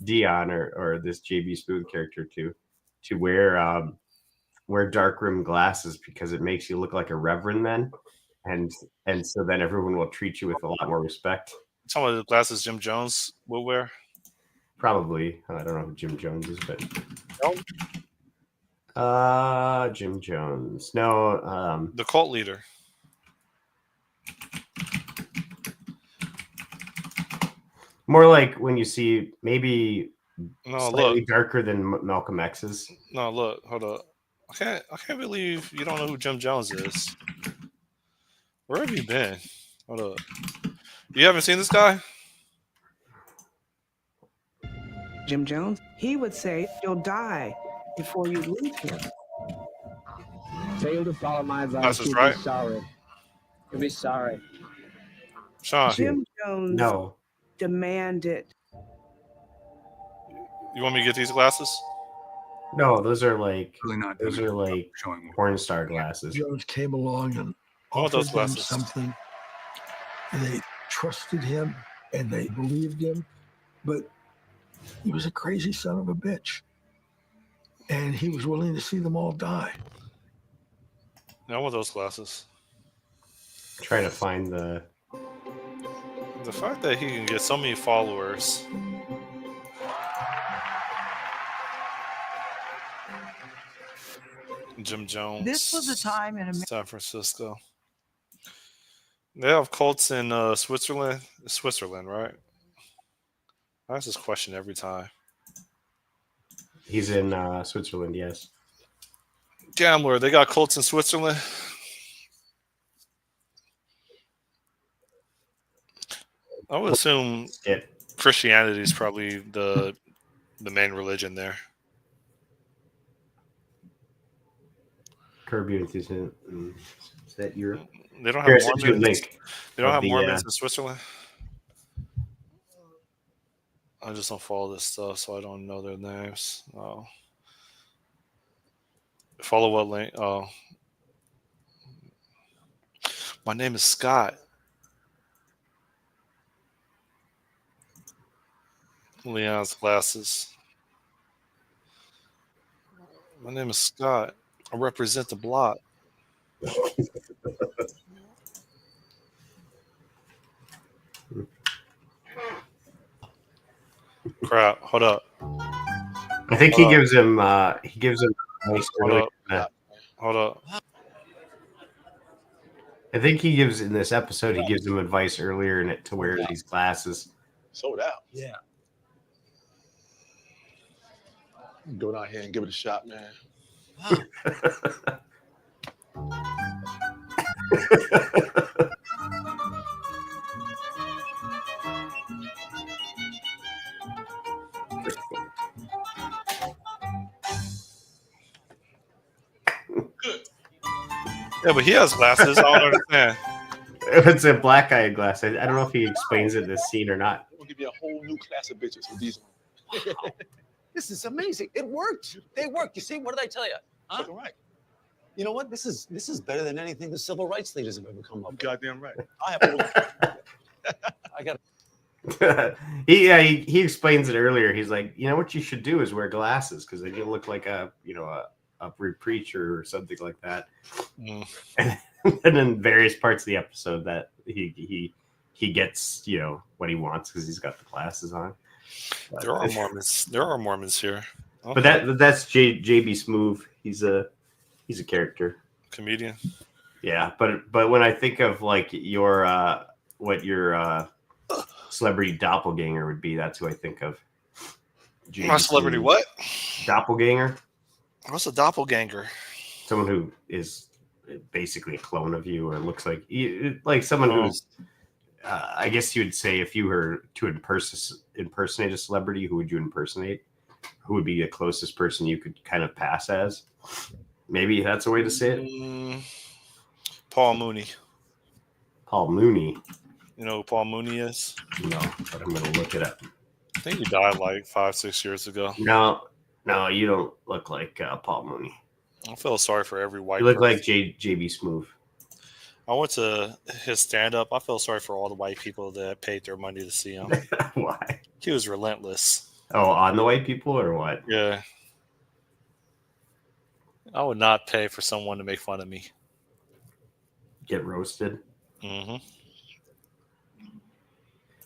Dion or this JB Smoove character to wear dark rim glasses because it makes you look like a reverend then, and so then everyone will treat you with a lot more respect. Some of the glasses Jim Jones will wear. Probably. I don't know who Jim Jones is, but Jim Jones. No, the cult leader. More like when you see maybe slightly look. darker than Malcolm X's. No, look, hold up. I can't believe you don't know who Jim Jones is. Where have you been? Hold up. You haven't seen this guy? Jim Jones, he would say, you'll die before you leave him. Fail to follow my advice. That's You'll right. be sorry. You'll be sorry. Sean. Jim Jones demanded. You want me to get these glasses? No, those are like really porn star glasses. Jones came along and I want offered those them glasses. something, and they trusted him and they believed him, but he was a crazy son of a bitch, and he was willing to see them all die. I want those glasses. Trying to find the fact that he can get so many followers. Jim Jones. This was a time in San Francisco. They have cults in Switzerland. Switzerland, right? I ask this question every time. He's in Switzerland, yes. Gambler, they got cults in Switzerland. I would assume Christianity is probably the main religion there. Curb Your Enthusiasm. Is that Europe? They don't have Mormons. They don't have Mormons in Switzerland. I just don't follow this stuff, so I don't know their names. Oh. Follow what link? Oh. My name is Scott. Leon's glasses. My name is Scott. I represent the block. Crap! Hold up. I think he gives him. He gives him. Hold up. I think he gives in this episode. He gives him advice earlier in it to wear these glasses. Sold out. Yeah. Go down here and give it a shot, man. Yeah, but he has glasses. I don't understand. It's a black eye glass. I don't know if he explains it in this scene or not. We'll give you a whole new class of bitches with these on. This is amazing. It worked. They worked. You see? What did I tell you? Huh? All right. You know what? This is better than anything the civil rights leaders have ever come up with. Goddamn right. I have to look. I got. he explains it earlier. He's like, you know what you should do is wear glasses because then you look like a preacher or something like that. Mm. And then various parts of the episode that he gets what he wants because he's got the glasses on. But, There are Mormons. There are Mormons here. But that's JB Smoove. He's a character Comedian. Yeah, but when I think of like what your celebrity doppelganger would be, that's who I think of. My celebrity what? Doppelganger. What's a doppelganger? Someone who is basically a clone of you, or looks like someone who's. I guess you would say if you were to impersonate a celebrity, who would you impersonate? Who would be the closest person you could kind of pass as? Maybe that's a way to say it. Paul Mooney. Paul Mooney. You know who Paul Mooney is? No, but I'm going to look it up. I think he died like 5-6 years ago. No, you don't look like Paul Mooney. I feel sorry for every white You look person. like JB Smoove. I went to his stand-up. I feel sorry for all the white people that paid their money to see him. Why? He was relentless. Oh, on the white people or what? Yeah. I would not pay for someone to make fun of me. Get roasted? Mm-hmm.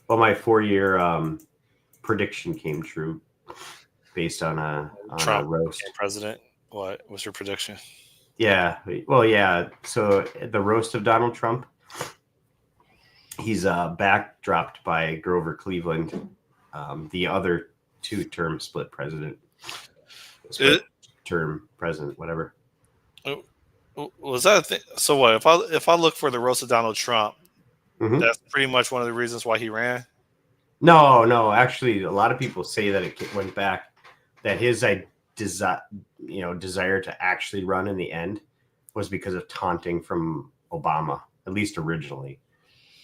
Well, my 4-year prediction came true based on a Trump roast. President. What was your prediction? Yeah. Well, yeah. So the roast of Donald Trump, he's backdropped by Grover Cleveland, the other two-term split president. Term president, whatever. Was that a thing? So what? If I look for the roast of Donald Trump, that's pretty much one of the reasons why he ran? No. Actually, a lot of people say that it went back, that his desire to actually run in the end was because of taunting from Obama, at least originally.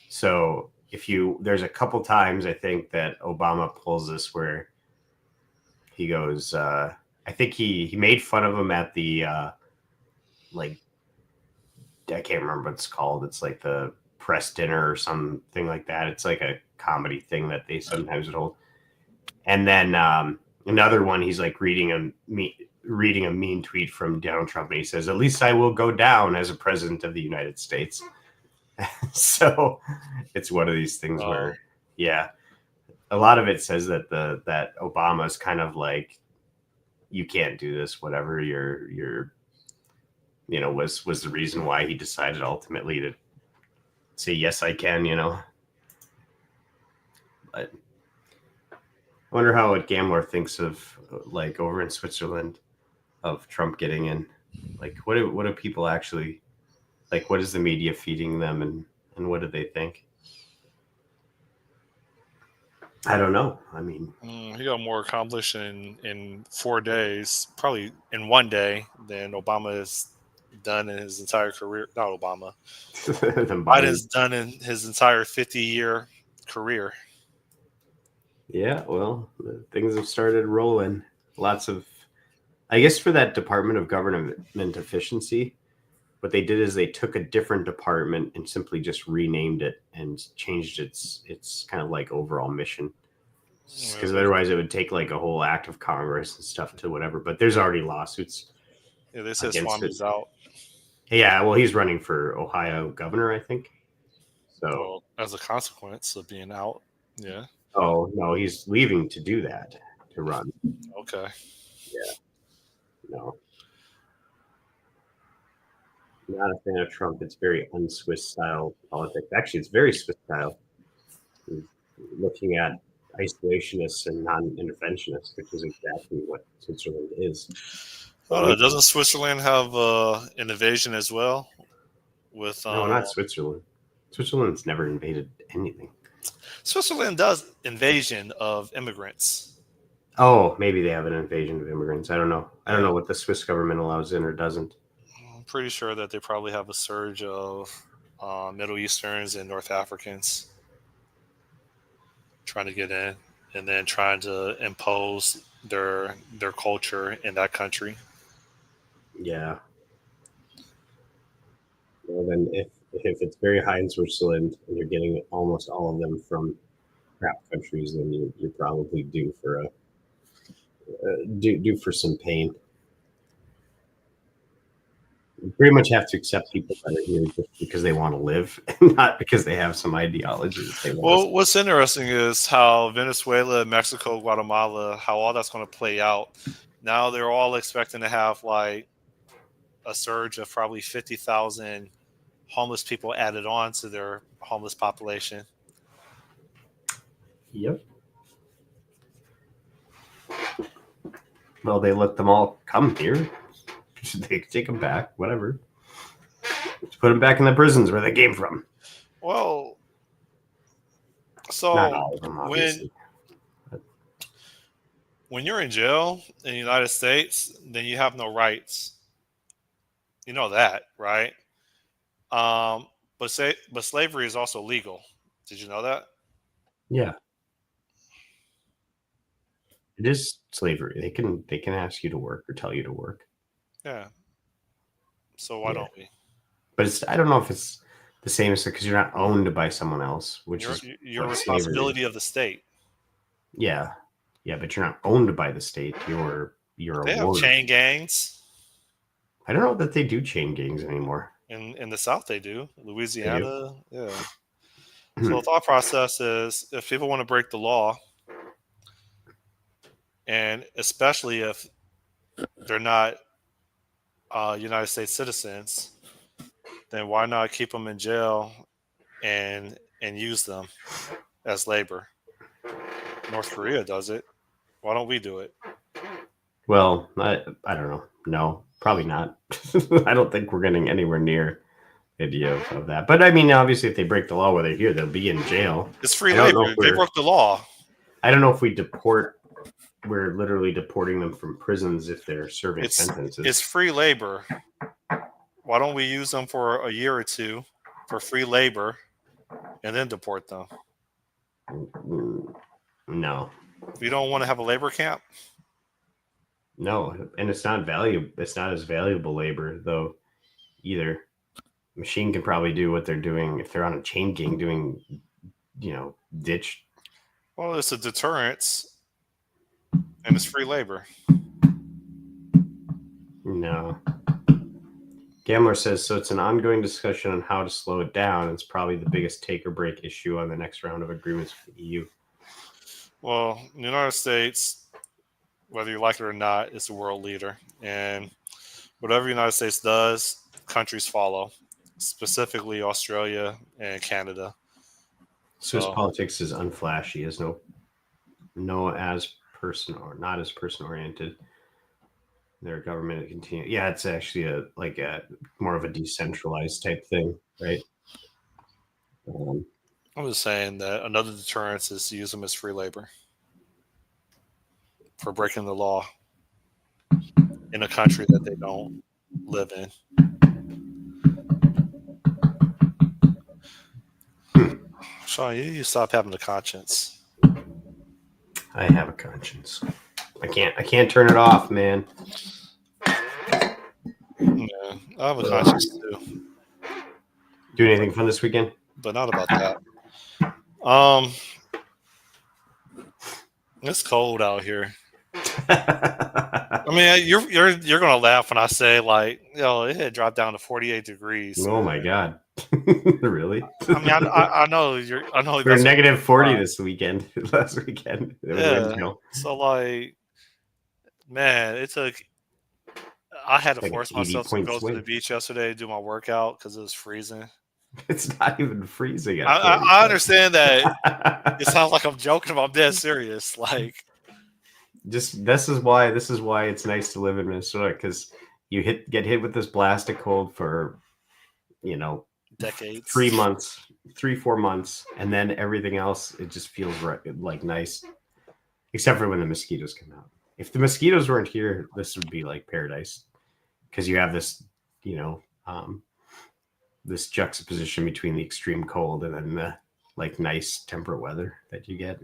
So there's a couple times I think that Obama pulls this where he goes, I think he made fun of him at the I can't remember what it's called. It's like the press dinner or something like that. It's like a comedy thing that they sometimes would hold. And then another one, he's like reading a mean tweet from Donald Trump, and he says, "At least I will go down as a president of the United States." So it's one of these things where, yeah, a lot of it says that that Obama's kind of like, you can't do this, whatever you're was the reason why he decided ultimately to say, yes, I can, But I wonder how Gamler thinks of, like, over in Switzerland, of Trump getting in. Like, what do people actually, like, what is the media feeding them, and what do they think? I don't know. I mean, he got more accomplished in 4 days, probably in 1 day, than Obama has done in his entire career. Not Obama. Biden's done in his entire 50-year career. Yeah, well, things have started rolling. Lots of, I guess, for that Department of Government Efficiency, what they did is they took a different department and simply just renamed it and changed its kind of like overall mission. Because otherwise it would take like a whole act of Congress and stuff to whatever. But there's already lawsuits. Yeah, they said Swami's out. Yeah, well, he's running for Ohio governor, I think. So as a consequence of being out, yeah. Oh no, he's leaving to do that, to run. Okay. Yeah. No. Not a fan of Trump. It's very un-Swiss style politics. Actually, it's very Swiss style. Looking at isolationists and non-interventionists, which is exactly what Switzerland is. Doesn't Switzerland have an invasion as well? No, not Switzerland. Switzerland's never invaded anything. Switzerland does invasion of immigrants. Oh, maybe they have an invasion of immigrants. I don't know. I don't know what the Swiss government allows in or doesn't. I'm pretty sure that they probably have a surge of Middle Easterns and North Africans trying to get in, and then trying to impose their culture in that country. Yeah. then if it's very high in Switzerland and you're getting almost all of them from crap countries, then you're probably due for due for some pain. You pretty much have to accept people that are here just because they want to live, and not because they have some ideology that they want. Well, what's interesting is how Venezuela, Mexico, Guatemala, how all that's going to play out. Now they're all expecting to have like a surge of probably 50,000 homeless people added on to their homeless population. Yep. Well, they let them all come here. They take them back, whatever. Just put them back in the prisons where they came from. Well, so not all of them, obviously. When you're in jail in the United States, then you have no rights. You know that, right? But slavery is also legal. Did you know that? Yeah. It is slavery. They can ask you to work or tell you to work. Yeah. So why don't we? But I don't know if it's the same as because you're not owned by someone else, which is your responsibility of the state. Yeah, but you're not owned by the state. You're they have chain gangs. I don't know that they do chain gangs anymore. In the South, they do. Louisiana, yeah. So the thought process is if people want to break the law, and especially if they're not United States citizens, then why not keep them in jail and use them as labor? North Korea does it. Why don't we do it? Well, I don't know. No, probably not. I don't think we're getting anywhere near the idea of that. But I mean, obviously, if they break the law while they're here, they'll be in jail. It's free labor. They broke the law. I don't know if we deport. We're literally deporting them from prisons if they're serving sentences. It's free labor. Why don't we use them for a year or two for free labor and then deport them? No. We don't want to have a labor camp? No, and it's not valuable. It's not as valuable labor though, either. Machine can probably do what they're doing if they're on a chain gang doing, ditch. Well, it's a deterrence, and it's free labor. No. Gambler says, so it's an ongoing discussion on how to slow it down. It's probably the biggest take or break issue on the next round of agreements with the EU. Well, the United States, whether you like it or not, is the world leader. And whatever the United States does, countries follow, specifically Australia and Canada. Swiss politics is unflashy, is not as person oriented. Their government continue. Yeah, it's actually a more of a decentralized type thing, right? I'm just saying that another deterrence is to use them as free labor for breaking the law in a country that they don't live in. Sean, you need to stop having a conscience. I have a conscience. I can't turn it off, man. Yeah, I have a conscience too. Do anything fun this weekend? But not about that. It's cold out here. I mean, you're gonna laugh when I say it had dropped down to 48 degrees. Oh my god. Really? I mean, I know I know we're negative 40 this weekend. Last weekend. So man, it took. I had to force myself to go to the beach yesterday to do my workout because it was freezing. It's not even freezing. I understand that. It sounds like I'm joking, but I'm dead serious. This is why it's nice to live in Minnesota, because you get hit with this blasted cold for decades, 3-4 months, and then everything else it just feels like nice, except for when the mosquitoes come out. If the mosquitoes weren't here, this would be like paradise, because you have this this juxtaposition between the extreme cold and then the nice temperate weather that you get.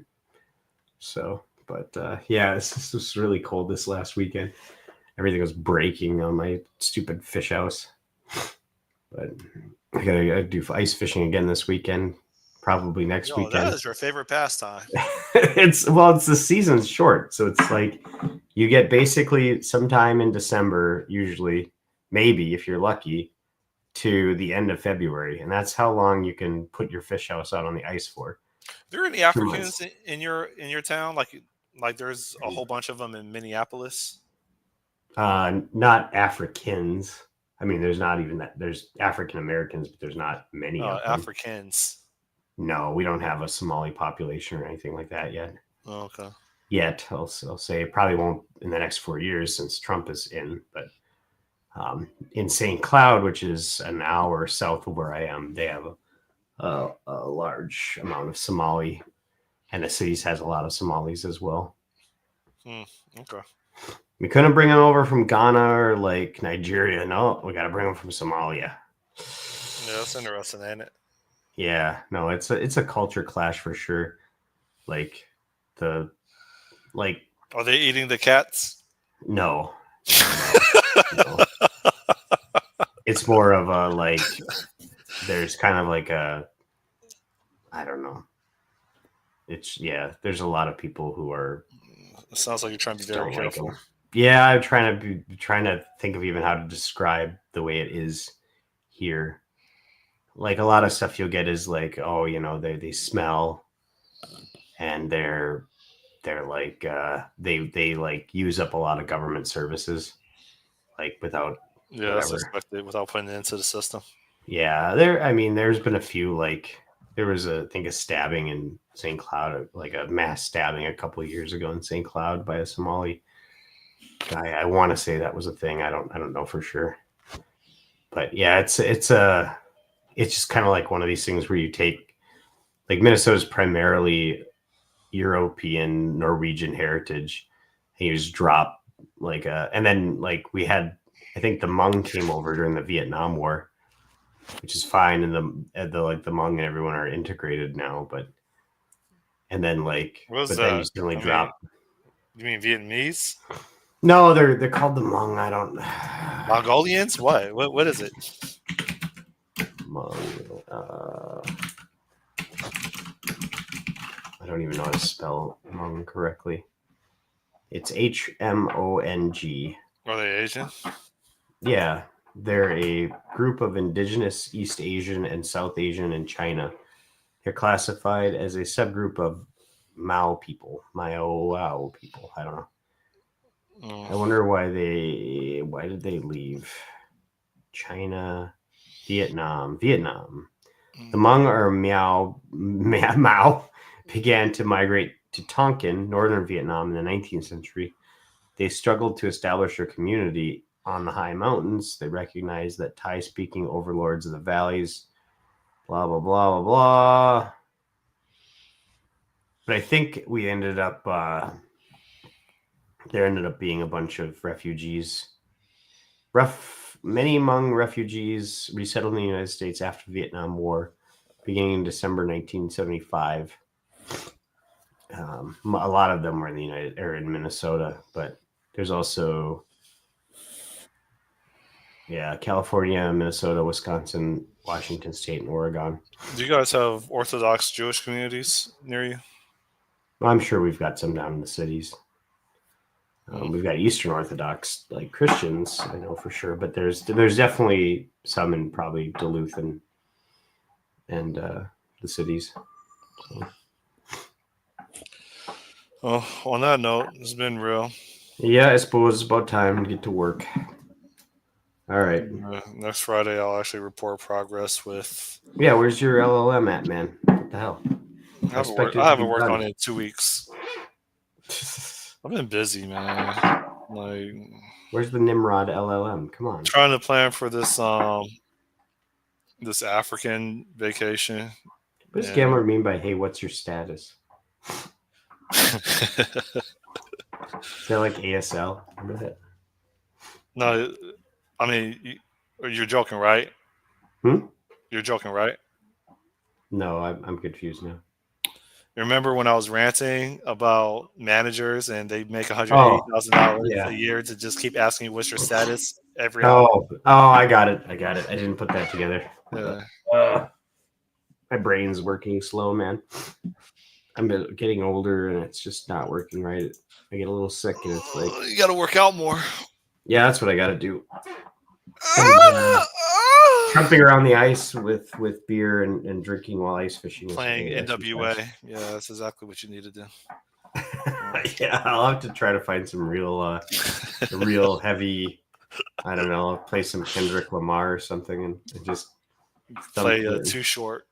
So, but this was really cold this last weekend. Everything was breaking on my stupid fish house. But I gotta do ice fishing again this weekend. Probably next Yo, weekend. that is your favorite pastime. It's the season's short, so it's like you get basically sometime in December, usually, maybe if you're lucky, to the end of February, and that's how long you can put your fish house out on the ice for. There are any 2 Africans months. in your town? Like there's a whole bunch of them in Minneapolis. Not Africans. I mean, there's not even that. There's African Americans, but there's not many of them. Africans. No, we don't have a Somali population or anything like that yet. Oh, okay. Yet, I'll say it probably won't in the next 4 years since Trump is in. But in St. Cloud, which is an hour south of where I am, they have a large amount of Somali, and the cities has a lot of Somalis as well. Okay. We couldn't bring them over from Ghana or like Nigeria. No, we got to bring them from Somalia. Yeah, that's interesting, ain't it? Yeah, no, it's a culture clash for sure. Are they eating the cats? No. No. It's more of a like. There's kind of like a. I don't know. There's a lot of people who are. It sounds like you're trying to be very careful. Like yeah, I'm trying to think of even how to describe the way it is here. Like a lot of stuff you'll get is like, oh, they smell, and they're like they like use up a lot of government services, like without that's expected without putting it into the system. Yeah, there's been a few, like there was I think a stabbing in St. Cloud, like a mass stabbing a couple of years ago in St. Cloud by a Somali guy. I want to say that was a thing. I don't know for sure, but yeah, it's just kind of like one of these things where you take, like Minnesota's primarily European, Norwegian heritage, and you just drop and then like we had, I think the Hmong came over during the Vietnam War, which is fine, and the Hmong and everyone are integrated now, and then then you suddenly drop. You mean Vietnamese? No, they're called the Hmong. I don't. Mongolians? What is it? I don't even know how to spell Hmong correctly. It's Hmong. Are they Asian? Yeah, they're a group of indigenous East Asian and South Asian in China. They're classified as a subgroup of Mao people. I don't know. I wonder why did they leave China, Vietnam. The Hmong or Mao began to migrate to Tonkin, northern Vietnam, in the 19th century. They struggled to establish their community on the high mountains. They recognized that Thai-speaking overlords of the valleys, blah, blah, blah, blah, blah. But I think we ended up, there ended up being a bunch of refugees. Many Hmong refugees resettled in the United States after the Vietnam War, beginning in December 1975. A lot of them were in Minnesota, but there's also, California, Minnesota, Wisconsin, Washington State, and Oregon. Do you guys have Orthodox Jewish communities near you? Well, I'm sure we've got some down in the cities. We've got Eastern Orthodox, like Christians, I know for sure, but there's definitely some in probably Duluth and the cities. So. Oh, on that note, it's been real. Yeah, I suppose it's about time to get to work. All right. Next Friday, I'll actually report progress with. Yeah, where's your LLM at, man? What the hell? I haven't worked on it in 2 weeks. I've been busy, man. Like, where's the Nimrod LLM? Come on. I'm trying to plan for this this African vacation. What does Gambler mean by, hey, what's your status? Is that like ASL? Remember that? No, I mean, you're joking, right? You're joking, right? No, I'm confused now. You remember when I was ranting about managers and they make $180,000 a year to just keep asking you what's your status? every hour. I got it. I didn't put that together. Yeah. My brain's working slow, man. I'm getting older, and it's just not working right. I get a little sick, and it's like, You got to work out more. yeah, that's what I got to do. Jumping around the ice with beer and drinking while ice fishing. Playing NWA. Yeah, that's exactly what you need to do. Yeah, I'll have to try to find some real heavy. I don't know. Play some Kendrick Lamar or something, and just play Too Short.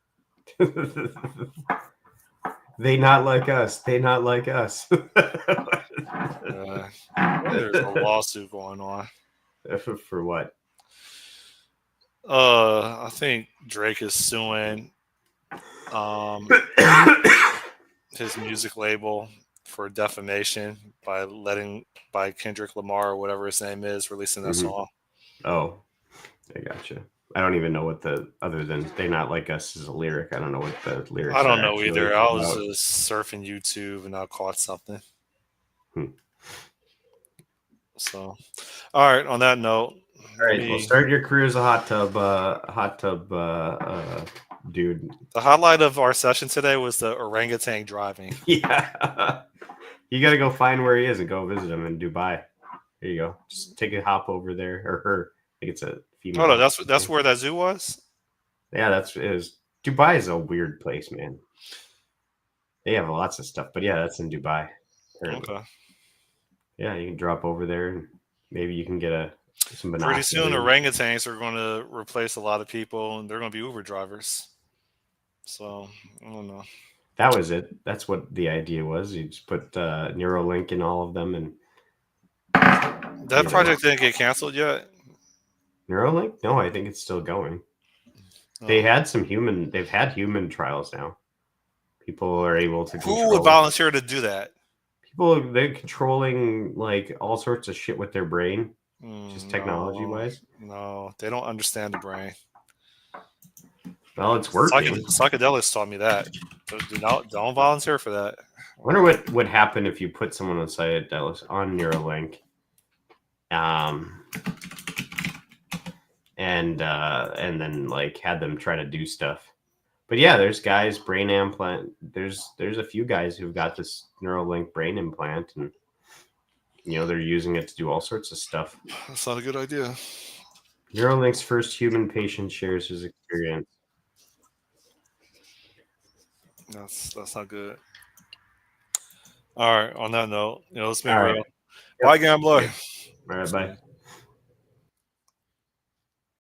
They not like us. They not like us. There's a lawsuit going on. For what? I think Drake is suing his music label for defamation by Kendrick Lamar or whatever his name is releasing that song. Oh, I gotcha. I don't even know what other than "They Not Like Us" is a lyric. I don't know what the lyrics. I don't know either. I was just surfing YouTube and I caught something. So, all right. On that note, all right. Well, start your career as a hot tub dude. The highlight of our session today was the orangutan driving. Yeah, you got to go find where he is and go visit him in Dubai. There you go. Just take a hop over there, or her. I think it's a female. Oh no, that's where that zoo was. Yeah, Dubai is a weird place, man. They have lots of stuff, but yeah, that's in Dubai. Apparently. Okay. Yeah, you can drop over there, and maybe you can get some binoculars. Pretty soon, orangutans are going to replace a lot of people, and they're going to be Uber drivers. So I don't know. That was it. That's what the idea was. You just put Neuralink in all of them, and that project didn't get canceled yet. Neuralink? No, I think it's still going. Oh. They've had human trials now. People are able to. Who would volunteer to do that? They're controlling like all sorts of shit with their brain, just technology wise. No, they don't understand the brain. Well, it's working. Psychedelics taught me that. Don't volunteer for that. I wonder what would happen if you put someone on psychedelics on Neuralink, and then like had them try to do stuff. But yeah, there's guys brain implant. There's a few guys who've got this Neuralink brain implant, and they're using it to do all sorts of stuff. That's not a good idea. Neuralink's first human patient shares his experience. That's not good. All right. On that note, let's be real. Right. Bye, gambler. All right, bye.